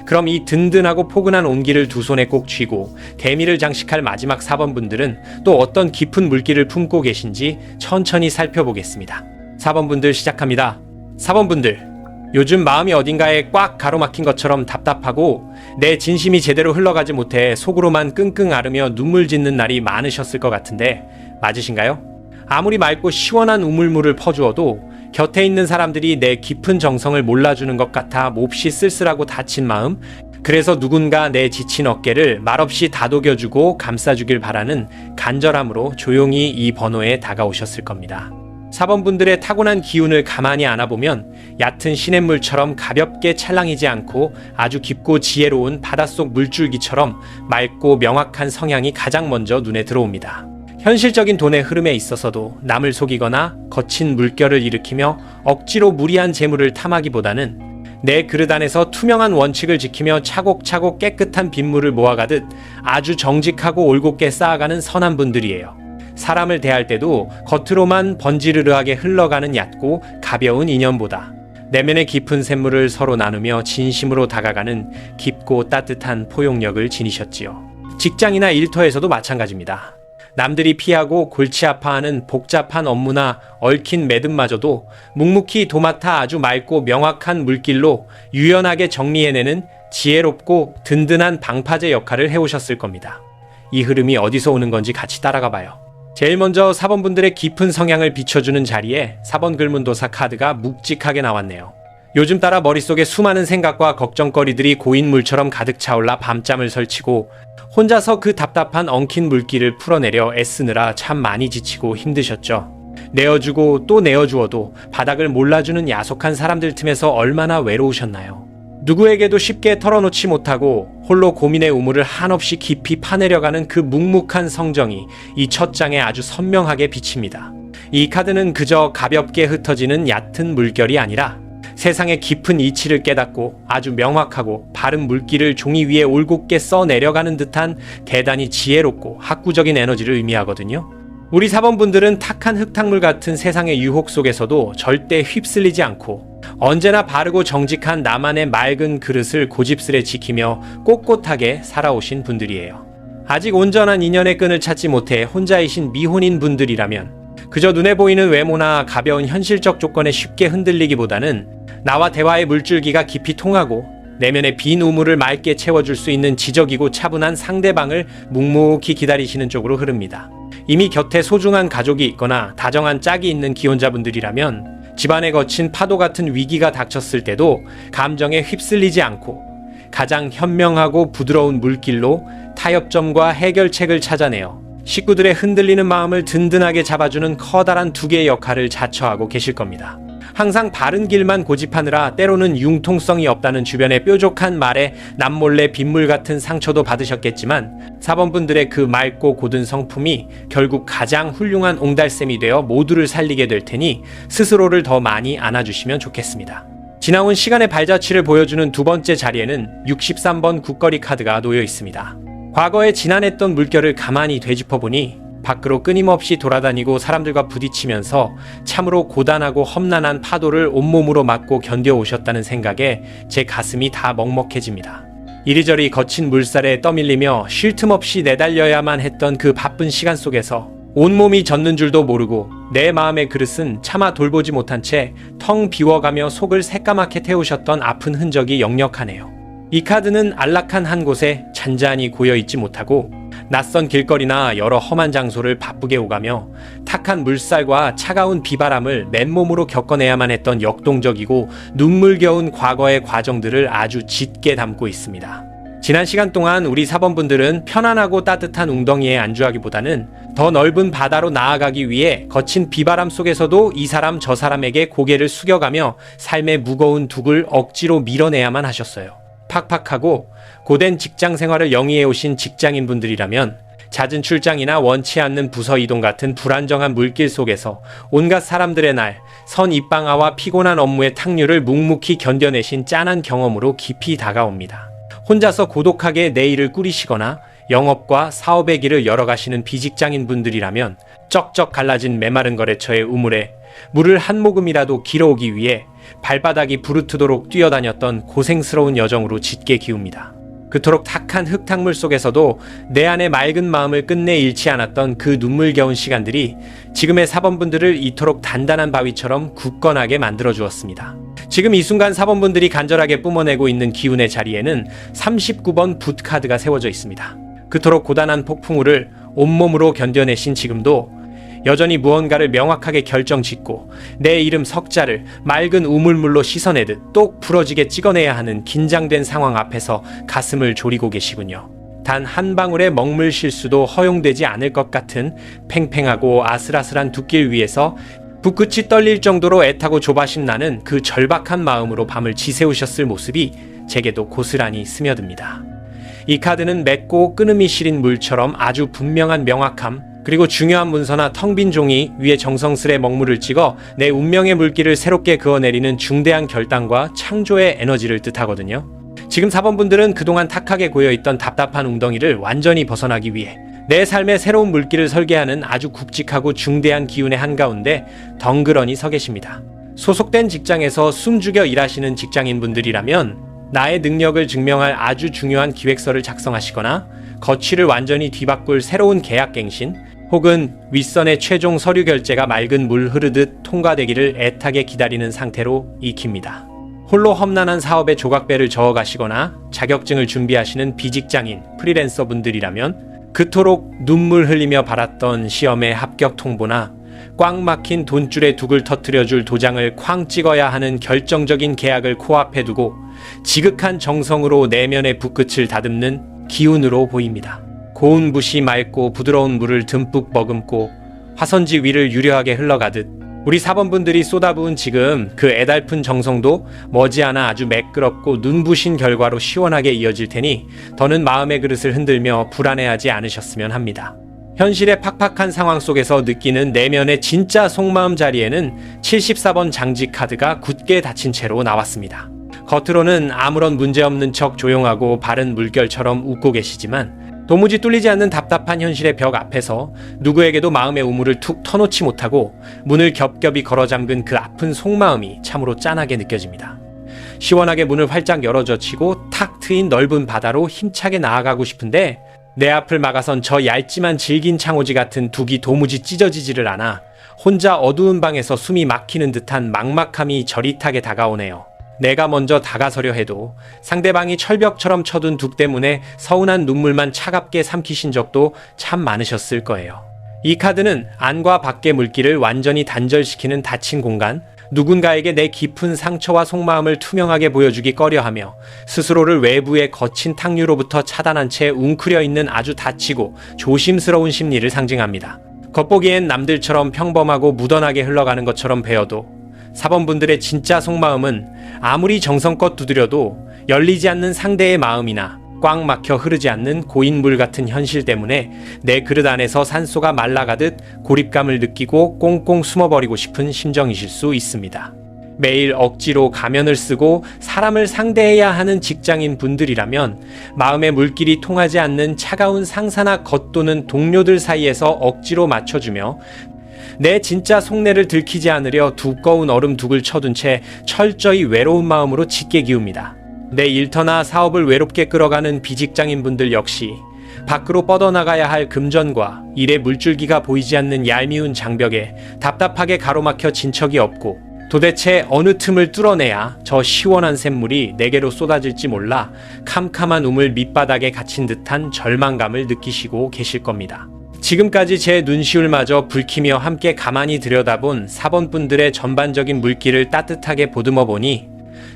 그럼 이 든든하고 포근한 온기를 두 손에 꼭 쥐고 대미를 장식할 마지막 4번 분들은 또 어떤 깊은 물기를 품고 계신지 천천히 살펴보겠습니다. 4번 분들 시작합니다. 4번 분들, 요즘 마음이 어딘가에 꽉 가로막힌 것처럼 답답하고 내 진심이 제대로 흘러가지 못해 속으로만 끙끙 앓으며 눈물 짓는 날이 많으셨을 것 같은데 맞으신가요? 아무리 맑고 시원한 우물물을 퍼주어도 곁에 있는 사람들이 내 깊은 정성을 몰라주는 것 같아 몹시 쓸쓸하고 다친 마음, 그래서 누군가 내 지친 어깨를 말없이 다독여주고 감싸주길 바라는 간절함으로 조용히 이 번호에 다가오셨을 겁니다. 4번 분들의 타고난 기운을 가만히 안아보면 얕은 시냇물처럼 가볍게 찰랑이지 않고 아주 깊고 지혜로운 바닷속 물줄기처럼 맑고 명확한 성향이 가장 먼저 눈에 들어옵니다. 현실적인 돈의 흐름에 있어서도 남을 속이거나 거친 물결을 일으키며 억지로 무리한 재물을 탐하기보다는 내 그릇 안에서 투명한 원칙을 지키며 차곡차곡 깨끗한 빗물을 모아가듯 아주 정직하고 올곧게 쌓아가는 선한 분들이에요. 사람을 대할 때도 겉으로만 번지르르하게 흘러가는 얕고 가벼운 인연보다 내면의 깊은 샘물을 서로 나누며 진심으로 다가가는 깊고 따뜻한 포용력을 지니셨지요. 직장이나 일터에서도 마찬가지입니다. 남들이 피하고 골치 아파하는 복잡한 업무나 얽힌 매듭마저도 묵묵히 도맡아 아주 맑고 명확한 물길로 유연하게 정리해내는 지혜롭고 든든한 방파제 역할을 해오셨을 겁니다. 이 흐름이 어디서 오는 건지 같이 따라가 봐요. 제일 먼저 4번 분들의 깊은 성향을 비춰주는 자리에 4번 글문도사 카드가 묵직하게 나왔네요. 요즘 따라 머릿속에 수많은 생각과 걱정거리들이 고인물처럼 가득 차올라 밤잠을 설치고 혼자서 그 답답한 엉킨 물기를 풀어내려 애쓰느라 참 많이 지치고 힘드셨죠. 내어주고 또 내어주어도 바닥을 몰라주는 야속한 사람들 틈에서 얼마나 외로우셨나요. 누구에게도 쉽게 털어놓지 못하고 홀로 고민의 우물을 한없이 깊이 파내려가는 그 묵묵한 성정이 이 첫 장에 아주 선명하게 비칩니다. 이 카드는 그저 가볍게 흩어지는 얕은 물결이 아니라 세상의 깊은 이치를 깨닫고 아주 명확하고 바른 물길을 종이 위에 올곧게 써내려가는 듯한 대단히 지혜롭고 학구적인 에너지를 의미하거든요. 우리 사번분들은 탁한 흙탕물 같은 세상의 유혹 속에서도 절대 휩쓸리지 않고 언제나 바르고 정직한 나만의 맑은 그릇을 고집스레 지키며 꼿꼿하게 살아오신 분들이에요. 아직 온전한 인연의 끈을 찾지 못해 혼자이신 미혼인 분들이라면 그저 눈에 보이는 외모나 가벼운 현실적 조건에 쉽게 흔들리기보다는 나와 대화의 물줄기가 깊이 통하고 내면의 빈 우물을 맑게 채워줄 수 있는 지적이고 차분한 상대방을 묵묵히 기다리시는 쪽으로 흐릅니다. 이미 곁에 소중한 가족이 있거나 다정한 짝이 있는 기혼자분들이라면 집안에 거친 파도 같은 위기가 닥쳤을 때도 감정에 휩쓸리지 않고 가장 현명하고 부드러운 물길로 타협점과 해결책을 찾아내어 식구들의 흔들리는 마음을 든든하게 잡아주는 커다란 두 개의 역할을 자처하고 계실 겁니다. 항상 바른 길만 고집하느라 때로는 융통성이 없다는 주변의 뾰족한 말에 남몰래 빗물 같은 상처도 받으셨겠지만 사번분들의 그 맑고 고든 성품이 결국 가장 훌륭한 옹달샘이 되어 모두를 살리게 될 테니 스스로를 더 많이 안아주시면 좋겠습니다. 지나온 시간의 발자취를 보여주는 두 번째 자리에는 63번 국거리 카드가 놓여 있습니다. 과거에 지난했던 물결을 가만히 되짚어보니 밖으로 끊임없이 돌아다니고 사람들과 부딪히면서 참으로 고단하고 험난한 파도를 온몸으로 맞고 견뎌오셨다는 생각에 제 가슴이 다 먹먹해집니다. 이리저리 거친 물살에 떠밀리며 쉴 틈 없이 내달려야만 했던 그 바쁜 시간 속에서 온몸이 젖는 줄도 모르고 내 마음의 그릇은 차마 돌보지 못한 채 텅 비워가며 속을 새까맣게 태우셨던 아픈 흔적이 역력하네요. 이 카드는 안락한 한 곳에 잔잔히 고여있지 못하고 낯선 길거리나 여러 험한 장소를 바쁘게 오가며 탁한 물살과 차가운 비바람을 맨몸으로 겪어내야만 했던 역동적이고 눈물겨운 과거의 과정들을 아주 짙게 담고 있습니다. 지난 시간 동안 우리 사번분들은 편안하고 따뜻한 웅덩이에 안주하기보다는 더 넓은 바다로 나아가기 위해 거친 비바람 속에서도 이 사람 저 사람에게 고개를 숙여가며 삶의 무거운 둑을 억지로 밀어내야만 하셨어요. 팍팍하고 고된 직장 생활을 영위해 오신 직장인분들이라면 잦은 출장이나 원치 않는 부서 이동 같은 불안정한 물길 속에서 온갖 사람들의 날, 선 입방아와 피곤한 업무의 탁류를 묵묵히 견뎌내신 짠한 경험으로 깊이 다가옵니다. 혼자서 고독하게 내일을 꾸리시거나 영업과 사업의 길을 열어가시는 비직장인분들이라면 쩍쩍 갈라진 메마른 거래처의 우물에 물을 한 모금이라도 길어오기 위해 발바닥이 부르트도록 뛰어다녔던 고생스러운 여정으로 짙게 기웁니다. 그토록 탁한 흙탕물 속에서도 내 안의 맑은 마음을 끝내 잃지 않았던 그 눈물겨운 시간들이 지금의 사번분들을 이토록 단단한 바위처럼 굳건하게 만들어 주었습니다. 지금 이 순간 사번분들이 간절하게 뿜어내고 있는 기운의 자리에는 39번 붓 카드가 세워져 있습니다. 그토록 고단한 폭풍우를 온몸으로 견뎌내신 지금도 여전히 무언가를 명확하게 결정짓고 내 이름 석자를 맑은 우물물로 씻어내듯 똑 부러지게 찍어내야 하는 긴장된 상황 앞에서 가슴을 졸이고 계시군요. 단 한 방울의 먹물 실수도 허용되지 않을 것 같은 팽팽하고 아슬아슬한 둑길 위에서 붓끝이 떨릴 정도로 애타고 조바심 나는 그 절박한 마음으로 밤을 지새우셨을 모습이 제게도 고스란히 스며듭니다. 이 카드는 맵고 끊음이 시린 물처럼 아주 분명한 명확함, 그리고 중요한 문서나 텅 빈 종이 위에 정성스레 먹물을 찍어 내 운명의 물길을 새롭게 그어내리는 중대한 결단과 창조의 에너지를 뜻하거든요. 지금 사번분들은 그동안 탁하게 고여있던 답답한 웅덩이를 완전히 벗어나기 위해 내 삶의 새로운 물길을 설계하는 아주 굵직하고 중대한 기운의 한가운데 덩그러니 서 계십니다. 소속된 직장에서 숨죽여 일하시는 직장인분들이라면 나의 능력을 증명할 아주 중요한 기획서를 작성하시거나 거취를 완전히 뒤바꿀 새로운 계약갱신, 혹은 윗선의 최종 서류 결제가 맑은 물 흐르듯 통과되기를 애타게 기다리는 상태로 익힙니다. 홀로 험난한 사업에 조각배를 저어가시거나 자격증을 준비하시는 비직장인, 프리랜서분들이라면 그토록 눈물 흘리며 받았던 시험의 합격 통보나 꽉 막힌 돈줄에 둑을 터뜨려줄 도장을 쾅 찍어야 하는 결정적인 계약을 코앞에 두고 지극한 정성으로 내면의 붓끝을 다듬는 기운으로 보입니다. 고운 붓이 맑고 부드러운 물을 듬뿍 머금고 화선지 위를 유려하게 흘러가듯 우리 사번분들이 쏟아부은 지금 그 애달픈 정성도 머지않아 아주 매끄럽고 눈부신 결과로 시원하게 이어질 테니 더는 마음의 그릇을 흔들며 불안해하지 않으셨으면 합니다. 현실의 팍팍한 상황 속에서 느끼는 내면의 진짜 속마음 자리에는 74번 장지 카드가 굳게 닫힌 채로 나왔습니다. 겉으로는 아무런 문제없는 척 조용하고 바른 물결처럼 웃고 계시지만 도무지 뚫리지 않는 답답한 현실의 벽 앞에서 누구에게도 마음의 우물을 툭 터놓지 못하고 문을 겹겹이 걸어 잠근 그 아픈 속마음이 참으로 짠하게 느껴집니다. 시원하게 문을 활짝 열어젖히고 탁 트인 넓은 바다로 힘차게 나아가고 싶은데 내 앞을 막아선 저 얇지만 질긴 창호지 같은 둑이 도무지 찢어지지를 않아 혼자 어두운 방에서 숨이 막히는 듯한 막막함이 저릿하게 다가오네요. 내가 먼저 다가서려 해도 상대방이 철벽처럼 쳐둔 둑 때문에 서운한 눈물만 차갑게 삼키신 적도 참 많으셨을 거예요. 이 카드는 안과 밖의 물길을 완전히 단절시키는 닫힌 공간, 누군가에게 내 깊은 상처와 속마음을 투명하게 보여주기 꺼려하며 스스로를 외부의 거친 탕류로부터 차단한 채 웅크려 있는 아주 다치고 조심스러운 심리를 상징합니다. 겉보기엔 남들처럼 평범하고 무던하게 흘러가는 것처럼 배어도 4번분들의 진짜 속마음은 아무리 정성껏 두드려도 열리지 않는 상대의 마음이나 꽉 막혀 흐르지 않는 고인 물 같은 현실 때문에 내 그릇 안에서 산소가 말라가듯 고립감을 느끼고 꽁꽁 숨어버리고 싶은 심정이실 수 있습니다. 매일 억지로 가면을 쓰고 사람을 상대해야 하는 직장인 분들이라면 마음의 물길이 통하지 않는 차가운 상사나 겉도는 동료들 사이에서 억지로 맞춰주며 내 진짜 속내를 들키지 않으려 두꺼운 얼음 둑을 쳐둔 채 철저히 외로운 마음으로 짙게 기웁니다. 내 일터나 사업을 외롭게 끌어가는 비직장인 분들 역시 밖으로 뻗어나가야 할 금전과 일의 물줄기가 보이지 않는 얄미운 장벽에 답답하게 가로막혀 진척이 없고 도대체 어느 틈을 뚫어내야 저 시원한 샘물이 내게로 쏟아질지 몰라 캄캄한 우물 밑바닥에 갇힌 듯한 절망감을 느끼시고 계실 겁니다. 지금까지 제 눈시울마저 붉히며 함께 가만히 들여다본 4번분들의 전반적인 물길을 따뜻하게 보듬어 보니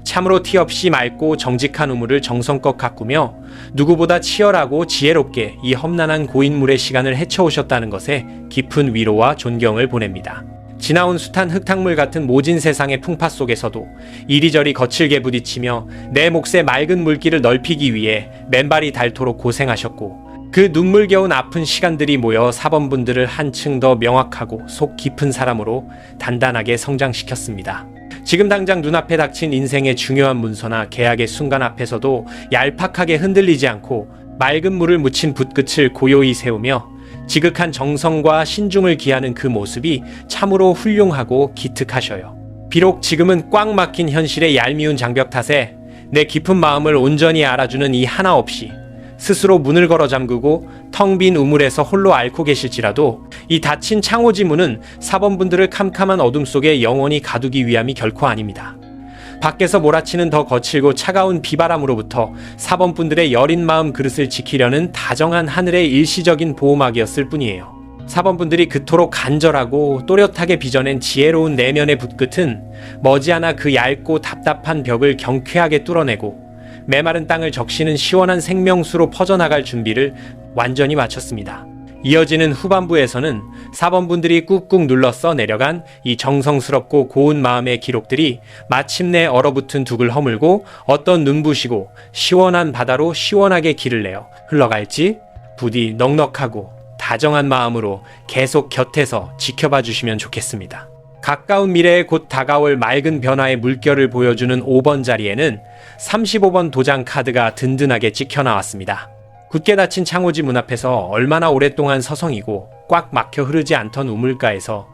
참으로 티 없이 맑고 정직한 우물을 정성껏 가꾸며 누구보다 치열하고 지혜롭게 이 험난한 고인물의 시간을 헤쳐오셨다는 것에 깊은 위로와 존경을 보냅니다. 지나온 숱한 흙탕물 같은 모진 세상의 풍파 속에서도 이리저리 거칠게 부딪히며 내 몫의 맑은 물길을 넓히기 위해 맨발이 닳도록 고생하셨고 그 눈물겨운 아픈 시간들이 모여 4번분들을 한층 더 명확하고 속 깊은 사람으로 단단하게 성장시켰습니다. 지금 당장 눈앞에 닥친 인생의 중요한 문서나 계약의 순간 앞에서도 얄팍하게 흔들리지 않고 맑은 물을 묻힌 붓끝을 고요히 세우며 지극한 정성과 신중을 기하는 그 모습이 참으로 훌륭하고 기특하셔요. 비록 지금은 꽉 막힌 현실의 얄미운 장벽 탓에 내 깊은 마음을 온전히 알아주는 이 하나 없이 스스로 문을 걸어 잠그고 텅 빈 우물에서 홀로 앓고 계실지라도 이 닫힌 창호지 문은 4번분들을 캄캄한 어둠 속에 영원히 가두기 위함이 결코 아닙니다. 밖에서 몰아치는 더 거칠고 차가운 비바람으로부터 4번분들의 여린 마음 그릇을 지키려는 다정한 하늘의 일시적인 보호막이었을 뿐이에요. 4번분들이 그토록 간절하고 또렷하게 빚어낸 지혜로운 내면의 붓끝은 머지않아 그 얇고 답답한 벽을 경쾌하게 뚫어내고 메마른 땅을 적시는 시원한 생명수로 퍼져나갈 준비를 완전히 마쳤습니다. 이어지는 후반부에서는 4번분들이 꾹꾹 눌러 써 내려간 이 정성스럽고 고운 마음의 기록들이 마침내 얼어붙은 둑을 허물고 어떤 눈부시고 시원한 바다로 시원하게 길을 내어 흘러갈지 부디 넉넉하고 다정한 마음으로 계속 곁에서 지켜봐 주시면 좋겠습니다. 가까운 미래에 곧 다가올 맑은 변화의 물결을 보여주는 5번 자리에는 35번 도장 카드가 든든하게 찍혀 나왔습니다. 굳게 닫힌 창호지 문 앞에서 얼마나 오랫동안 서성이고 꽉 막혀 흐르지 않던 우물가에서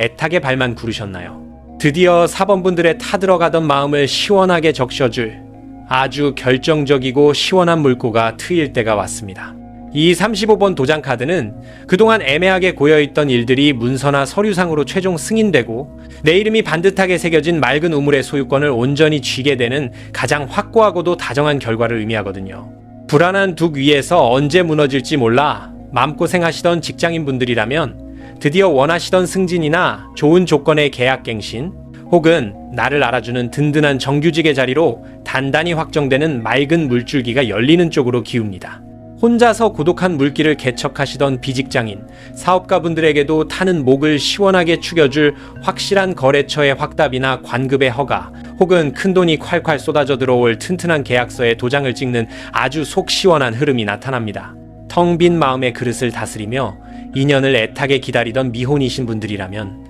애타게 발만 구르셨나요? 드디어 4번분들의 타들어가던 마음을 시원하게 적셔줄 아주 결정적이고 시원한 물꼬가 트일 때가 왔습니다. 이 35번 도장 카드는 그동안 애매하게 고여있던 일들이 문서나 서류상으로 최종 승인되고 내 이름이 반듯하게 새겨진 맑은 우물의 소유권을 온전히 쥐게 되는 가장 확고하고도 다정한 결과를 의미하거든요. 불안한 둑 위에서 언제 무너질지 몰라 마음고생하시던 직장인분들이라면 드디어 원하시던 승진이나 좋은 조건의 계약갱신 혹은 나를 알아주는 든든한 정규직의 자리로 단단히 확정되는 맑은 물줄기가 열리는 쪽으로 기웁니다. 혼자서 고독한 물길을 개척하시던 비직장인, 사업가분들에게도 타는 목을 시원하게 축여줄 확실한 거래처의 확답이나 관급의 허가, 혹은 큰돈이 콸콸 쏟아져 들어올 튼튼한 계약서에 도장을 찍는 아주 속 시원한 흐름이 나타납니다. 텅 빈 마음의 그릇을 다스리며 2년을 애타게 기다리던 미혼이신 분들이라면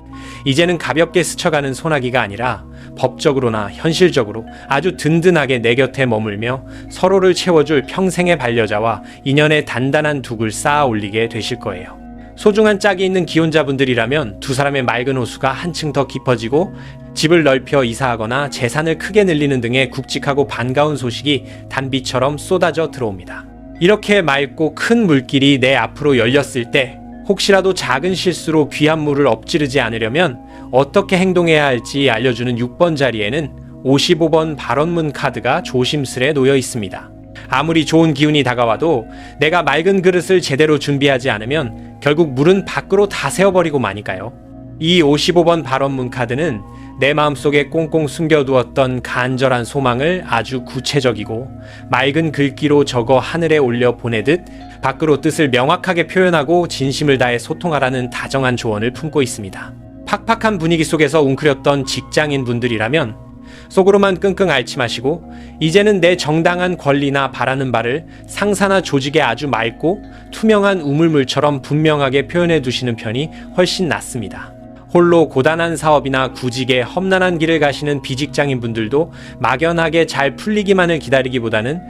이제는 가볍게 스쳐가는 소나기가 아니라 법적으로나 현실적으로 아주 든든하게 내 곁에 머물며 서로를 채워줄 평생의 반려자와 인연의 단단한 둑을 쌓아 올리게 되실 거예요. 소중한 짝이 있는 기혼자분들이라면 두 사람의 맑은 호수가 한층 더 깊어지고 집을 넓혀 이사하거나 재산을 크게 늘리는 등의 굵직하고 반가운 소식이 단비처럼 쏟아져 들어옵니다. 이렇게 맑고 큰 물길이 내 앞으로 열렸을 때 혹시라도 작은 실수로 귀한 물을 엎지르지 않으려면 어떻게 행동해야 할지 알려주는 6번 자리에는 55번 발언문 카드가 조심스레 놓여 있습니다. 아무리 좋은 기운이 다가와도 내가 맑은 그릇을 제대로 준비하지 않으면 결국 물은 밖으로 다 새어버리고 마니까요. 이 55번 발언문 카드는 내 마음속에 꽁꽁 숨겨두었던 간절한 소망을 아주 구체적이고 맑은 글귀로 적어 하늘에 올려 보내듯 밖으로 뜻을 명확하게 표현하고 진심을 다해 소통하라는 다정한 조언을 품고 있습니다. 팍팍한 분위기 속에서 웅크렸던 직장인 분들이라면 속으로만 끙끙 앓지 마시고 이제는 내 정당한 권리나 바라는 바를 상사나 조직에 아주 맑고 투명한 우물물처럼 분명하게 표현해 두시는 편이 훨씬 낫습니다. 홀로 고단한 사업이나 구직의 험난한 길을 가시는 비직장인 분들도 막연하게 잘 풀리기만을 기다리기보다는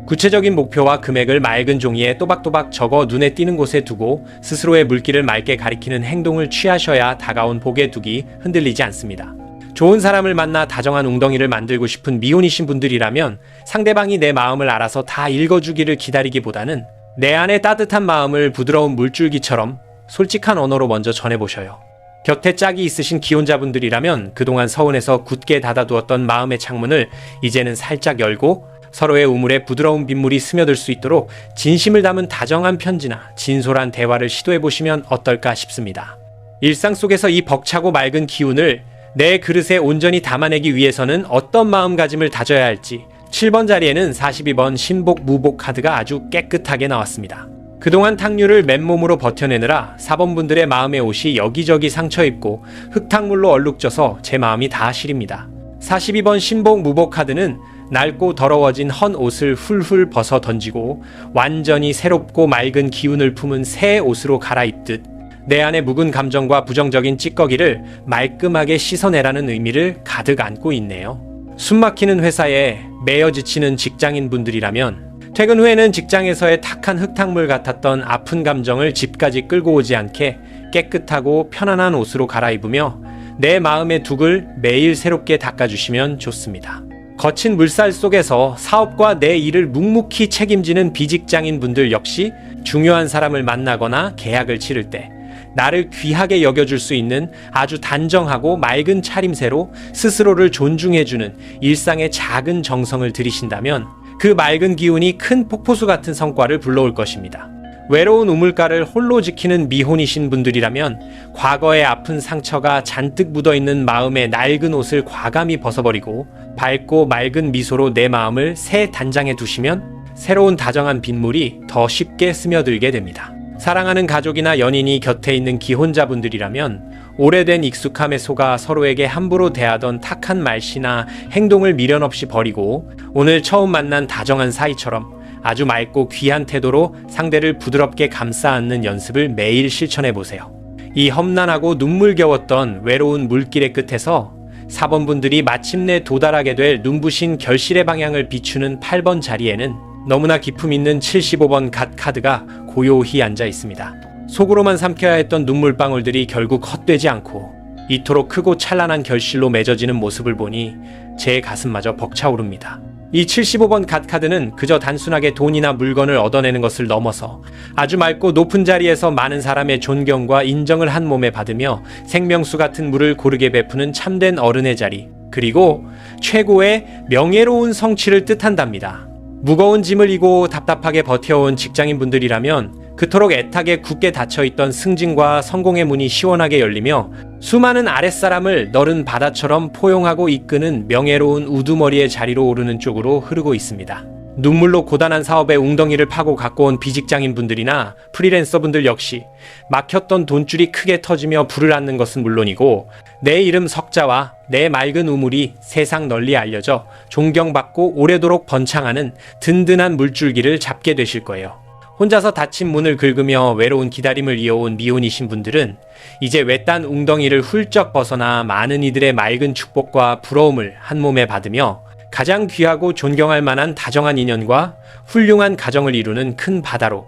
구체적인 목표와 금액을 맑은 종이에 또박또박 적어 눈에 띄는 곳에 두고 스스로의 물길을 맑게 가리키는 행동을 취하셔야 다가온 복의 둑이 흔들리지 않습니다. 좋은 사람을 만나 다정한 웅덩이를 만들고 싶은 미혼이신 분들이라면 상대방이 내 마음을 알아서 다 읽어주기를 기다리기보다는 내 안의 따뜻한 마음을 부드러운 물줄기처럼 솔직한 언어로 먼저 전해보셔요. 곁에 짝이 있으신 기혼자분들이라면 그동안 서운해서 굳게 닫아두었던 마음의 창문을 이제는 살짝 열고 서로의 우물에 부드러운 빗물이 스며들 수 있도록 진심을 담은 다정한 편지나 진솔한 대화를 시도해보시면 어떨까 싶습니다. 일상 속에서 이 벅차고 맑은 기운을 내 그릇에 온전히 담아내기 위해서는 어떤 마음가짐을 다져야 할지 7번 자리에는 42번 신복 무복 카드가 아주 깨끗하게 나왔습니다. 그동안 탕류를 맨몸으로 버텨내느라 4번 분들의 마음의 옷이 여기저기 상처입고 흙탕물로 얼룩져서 제 마음이 다 시립니다. 42번 신복 무복 카드는 낡고 더러워진 헌 옷을 훌훌 벗어 던지고 완전히 새롭고 맑은 기운을 품은 새 옷으로 갈아입듯 내 안의 묵은 감정과 부정적인 찌꺼기를 말끔하게 씻어내라는 의미를 가득 안고 있네요. 숨막히는 회사에 매여 지치는 직장인 분들이라면 퇴근 후에는 직장에서의 탁한 흙탕물 같았던 아픈 감정을 집까지 끌고 오지 않게 깨끗하고 편안한 옷으로 갈아입으며 내 마음의 둑을 매일 새롭게 닦아주시면 좋습니다. 거친 물살 속에서 사업과 내 일을 묵묵히 책임지는 비직장인 분들 역시 중요한 사람을 만나거나 계약을 치를 때 나를 귀하게 여겨줄 수 있는 아주 단정하고 맑은 차림새로 스스로를 존중해주는 일상의 작은 정성을 들이신다면 그 맑은 기운이 큰 폭포수 같은 성과를 불러올 것입니다. 외로운 우물가를 홀로 지키는 미혼이신 분들이라면 과거의 아픈 상처가 잔뜩 묻어있는 마음의 낡은 옷을 과감히 벗어버리고 밝고 맑은 미소로 내 마음을 새 단장에 두시면 새로운 다정한 빗물이 더 쉽게 스며들게 됩니다. 사랑하는 가족이나 연인이 곁에 있는 기혼자분들이라면 오래된 익숙함에 속아 서로에게 함부로 대하던 탁한 말씨나 행동을 미련 없이 버리고 오늘 처음 만난 다정한 사이처럼 아주 맑고 귀한 태도로 상대를 부드럽게 감싸 안는 연습을 매일 실천해보세요. 이 험난하고 눈물겨웠던 외로운 물길의 끝에서 4번 분들이 마침내 도달하게 될 눈부신 결실의 방향을 비추는 8번 자리에는 너무나 기품 있는 75번 갓 카드가 고요히 앉아 있습니다. 속으로만 삼켜야 했던 눈물방울들이 결국 헛되지 않고 이토록 크고 찬란한 결실로 맺어지는 모습을 보니 제 가슴마저 벅차오릅니다. 이 75번 갓 카드는 그저 단순하게 돈이나 물건을 얻어내는 것을 넘어서 아주 맑고 높은 자리에서 많은 사람의 존경과 인정을 한 몸에 받으며 생명수 같은 물을 고르게 베푸는 참된 어른의 자리, 그리고 최고의 명예로운 성취를 뜻한답니다. 무거운 짐을 이고 답답하게 버텨온 직장인분들이라면 그토록 애타게 굳게 닫혀있던 승진과 성공의 문이 시원하게 열리며 수많은 아랫사람을 너른 바다처럼 포용하고 이끄는 명예로운 우두머리의 자리로 오르는 쪽으로 흐르고 있습니다. 눈물로 고단한 사업에 웅덩이를 파고 갖고 온 비직장인 분들이나 프리랜서 분들 역시 막혔던 돈줄이 크게 터지며 불을 앗는 것은 물론이고 내 이름 석자와 내 맑은 우물이 세상 널리 알려져 존경받고 오래도록 번창하는 든든한 물줄기를 잡게 되실 거예요. 혼자서 닫힌 문을 긁으며 외로운 기다림을 이어온 미혼이신 분들은 이제 외딴 웅덩이를 훌쩍 벗어나 많은 이들의 맑은 축복과 부러움을 한 몸에 받으며 가장 귀하고 존경할 만한 다정한 인연과 훌륭한 가정을 이루는 큰 바다로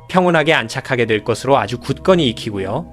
평온하게 안착하게 될 것으로 아주 굳건히 익히고요.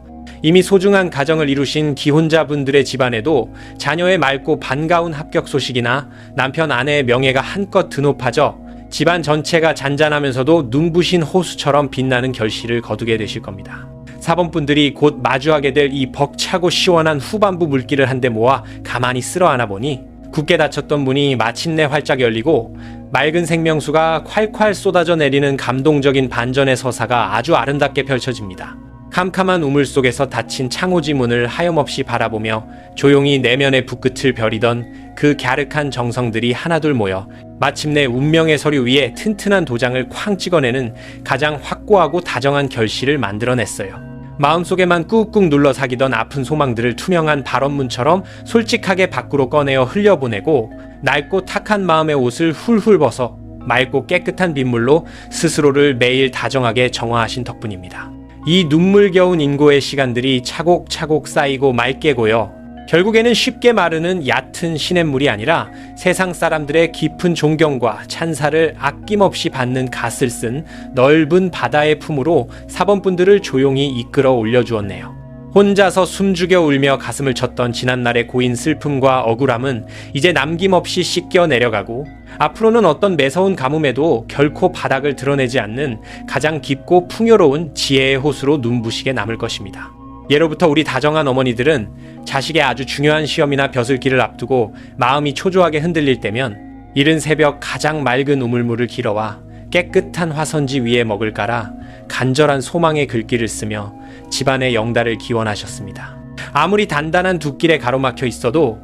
이미 소중한 가정을 이루신 기혼자분들의 집안에도 자녀의 맑고 반가운 합격 소식이나 남편 아내의 명예가 한껏 드높아져 집안 전체가 잔잔하면서도 눈부신 호수처럼 빛나는 결실을 거두게 되실 겁니다. 사번분들이 곧 마주하게 될 이 벅차고 시원한 후반부 물길을 한데 모아 가만히 쓸어 안아 보니 굳게 닫혔던 문이 마침내 활짝 열리고 맑은 생명수가 콸콸 쏟아져 내리는 감동적인 반전의 서사가 아주 아름답게 펼쳐집니다. 캄캄한 우물 속에서 닫힌 창호지 문을 하염없이 바라보며 조용히 내면의 붓끝을 벼리던 그 갸륵한 정성들이 하나둘 모여 마침내 운명의 서류 위에 튼튼한 도장을 쾅 찍어내는 가장 확고하고 다정한 결실을 만들어냈어요. 마음속에만 꾹꾹 눌러 사귀던 아픈 소망들을 투명한 발언문처럼 솔직하게 밖으로 꺼내어 흘려보내고 낡고 탁한 마음의 옷을 훌훌 벗어 맑고 깨끗한 빗물로 스스로를 매일 다정하게 정화하신 덕분입니다. 이 눈물겨운 인고의 시간들이 차곡차곡 쌓이고 맑게 고여 결국에는 쉽게 마르는 얕은 시냇물이 아니라 세상 사람들의 깊은 존경과 찬사를 아낌없이 받는 갓을 쓴 넓은 바다의 품으로 사번분들을 조용히 이끌어 올려주었네요. 혼자서 숨죽여 울며 가슴을 쳤던 지난날의 고인 슬픔과 억울함은 이제 남김없이 씻겨 내려가고 앞으로는 어떤 매서운 가뭄에도 결코 바닥을 드러내지 않는 가장 깊고 풍요로운 지혜의 호수로 눈부시게 남을 것입니다. 예로부터 우리 다정한 어머니들은 자식의 아주 중요한 시험이나 벼슬길을 앞두고 마음이 초조하게 흔들릴 때면 이른 새벽 가장 맑은 우물물을 길어와 깨끗한 화선지 위에 먹을 깔아 간절한 소망의 글귀를 쓰며 집안의 영달을 기원하셨습니다. 아무리 단단한 둑길에 가로막혀 있어도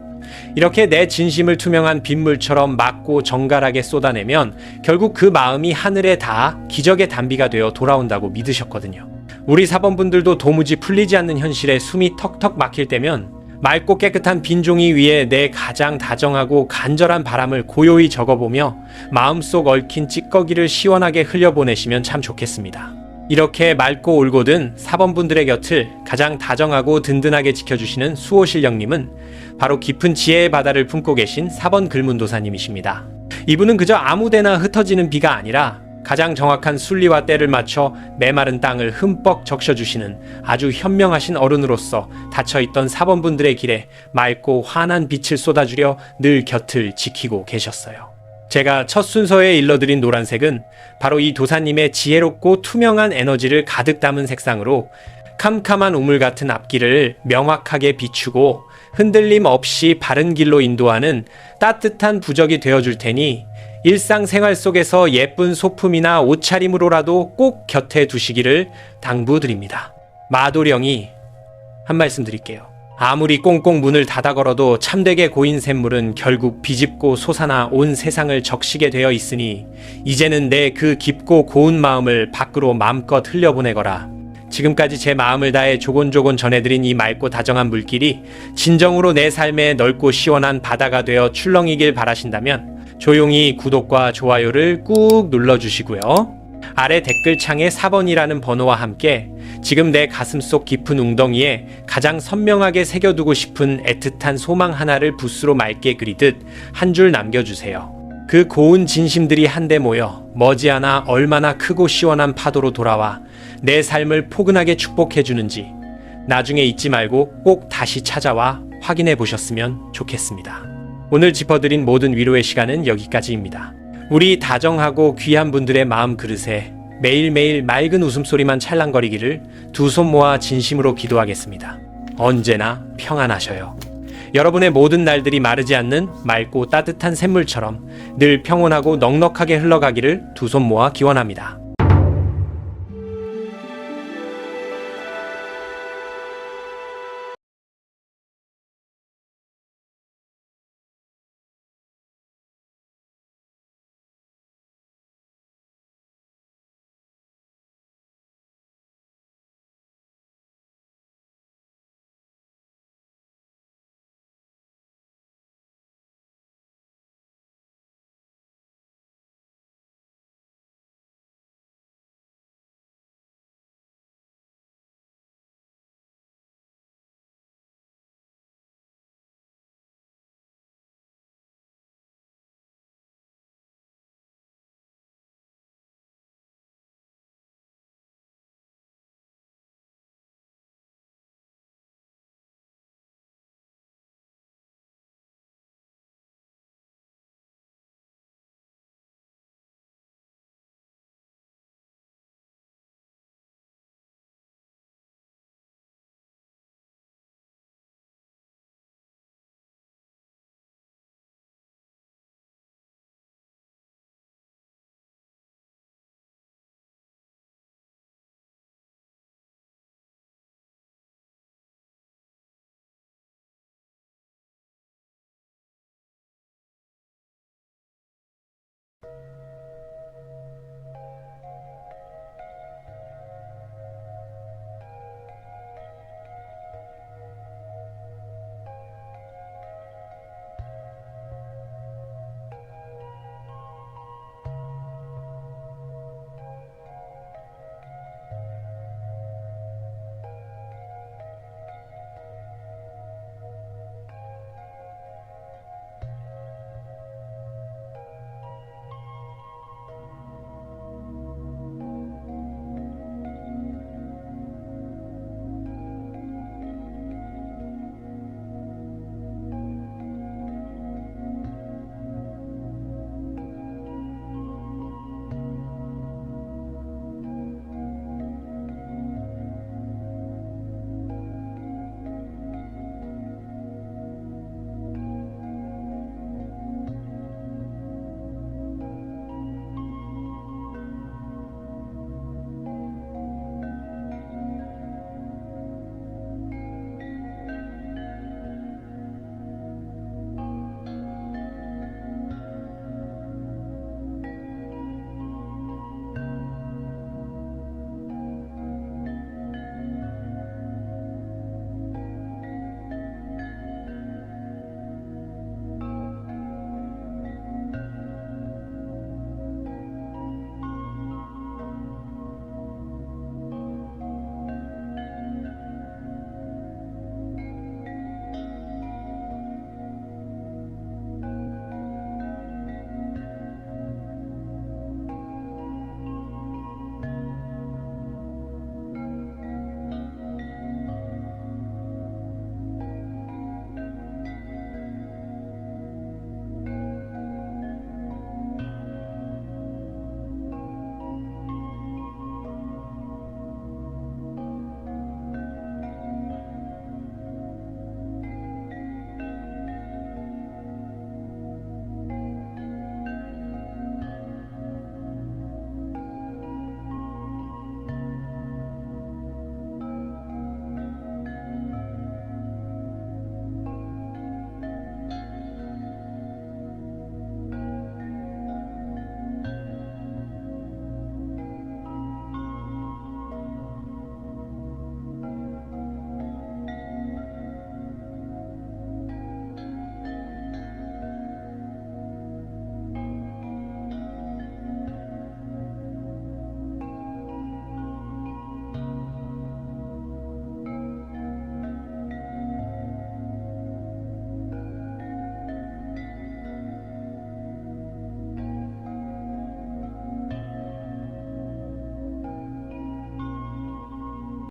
이렇게 내 진심을 투명한 빗물처럼 맑고 정갈하게 쏟아내면 결국 그 마음이 하늘에 닿아 기적의 단비가 되어 돌아온다고 믿으셨거든요. 우리 사번분들도 도무지 풀리지 않는 현실에 숨이 턱턱 막힐 때면 맑고 깨끗한 빈 종이 위에 내 가장 다정하고 간절한 바람을 고요히 적어보며 마음속 얽힌 찌꺼기를 시원하게 흘려보내시면 참 좋겠습니다. 이렇게 맑고 올곧은 사번분들의 곁을 가장 다정하고 든든하게 지켜주시는 수호실령님은 바로 깊은 지혜의 바다를 품고 계신 사번 글문도사님이십니다. 이분은 그저 아무데나 흩어지는 비가 아니라 가장 정확한 순리와 때를 맞춰 메마른 땅을 흠뻑 적셔주시는 아주 현명하신 어른으로서 닫혀있던 사번분들의 길에 맑고 환한 빛을 쏟아주려 늘 곁을 지키고 계셨어요. 제가 첫 순서에 일러드린 노란색은 바로 이 도사님의 지혜롭고 투명한 에너지를 가득 담은 색상으로 캄캄한 우물 같은 앞길을 명확하게 비추고 흔들림 없이 바른 길로 인도하는 따뜻한 부적이 되어줄 테니 일상생활 속에서 예쁜 소품이나 옷차림으로라도 꼭 곁에 두시기를 당부드립니다. 마도령이 한 말씀 드릴게요. 아무리 꽁꽁 문을 닫아 걸어도 참되게 고인 샘물은 결국 비집고 솟아나 온 세상을 적시게 되어 있으니 이제는 내 그 깊고 고운 마음을 밖으로 마음껏 흘려보내거라. 지금까지 제 마음을 다해 조곤조곤 전해드린 이 맑고 다정한 물길이 진정으로 내 삶의 넓고 시원한 바다가 되어 출렁이길 바라신다면 조용히 구독과 좋아요를 꾹 눌러주시고요. 아래 댓글창에 4번이라는 번호와 함께 지금 내 가슴속 깊은 웅덩이에 가장 선명하게 새겨두고 싶은 애틋한 소망 하나를 붓으로 맑게 그리듯 한 줄 남겨주세요. 그 고운 진심들이 한데 모여 머지않아 얼마나 크고 시원한 파도로 돌아와 내 삶을 포근하게 축복해주는지 나중에 잊지 말고 꼭 다시 찾아와 확인해 보셨으면 좋겠습니다. 오늘 짚어드린 모든 위로의 시간은 여기까지입니다. 우리 다정하고 귀한 분들의 마음 그릇에 매일매일 맑은 웃음소리만 찰랑거리기를 두 손 모아 진심으로 기도하겠습니다. 언제나 평안하셔요. 여러분의 모든 날들이 마르지 않는 맑고 따뜻한 샘물처럼 늘 평온하고 넉넉하게 흘러가기를 두 손 모아 기원합니다.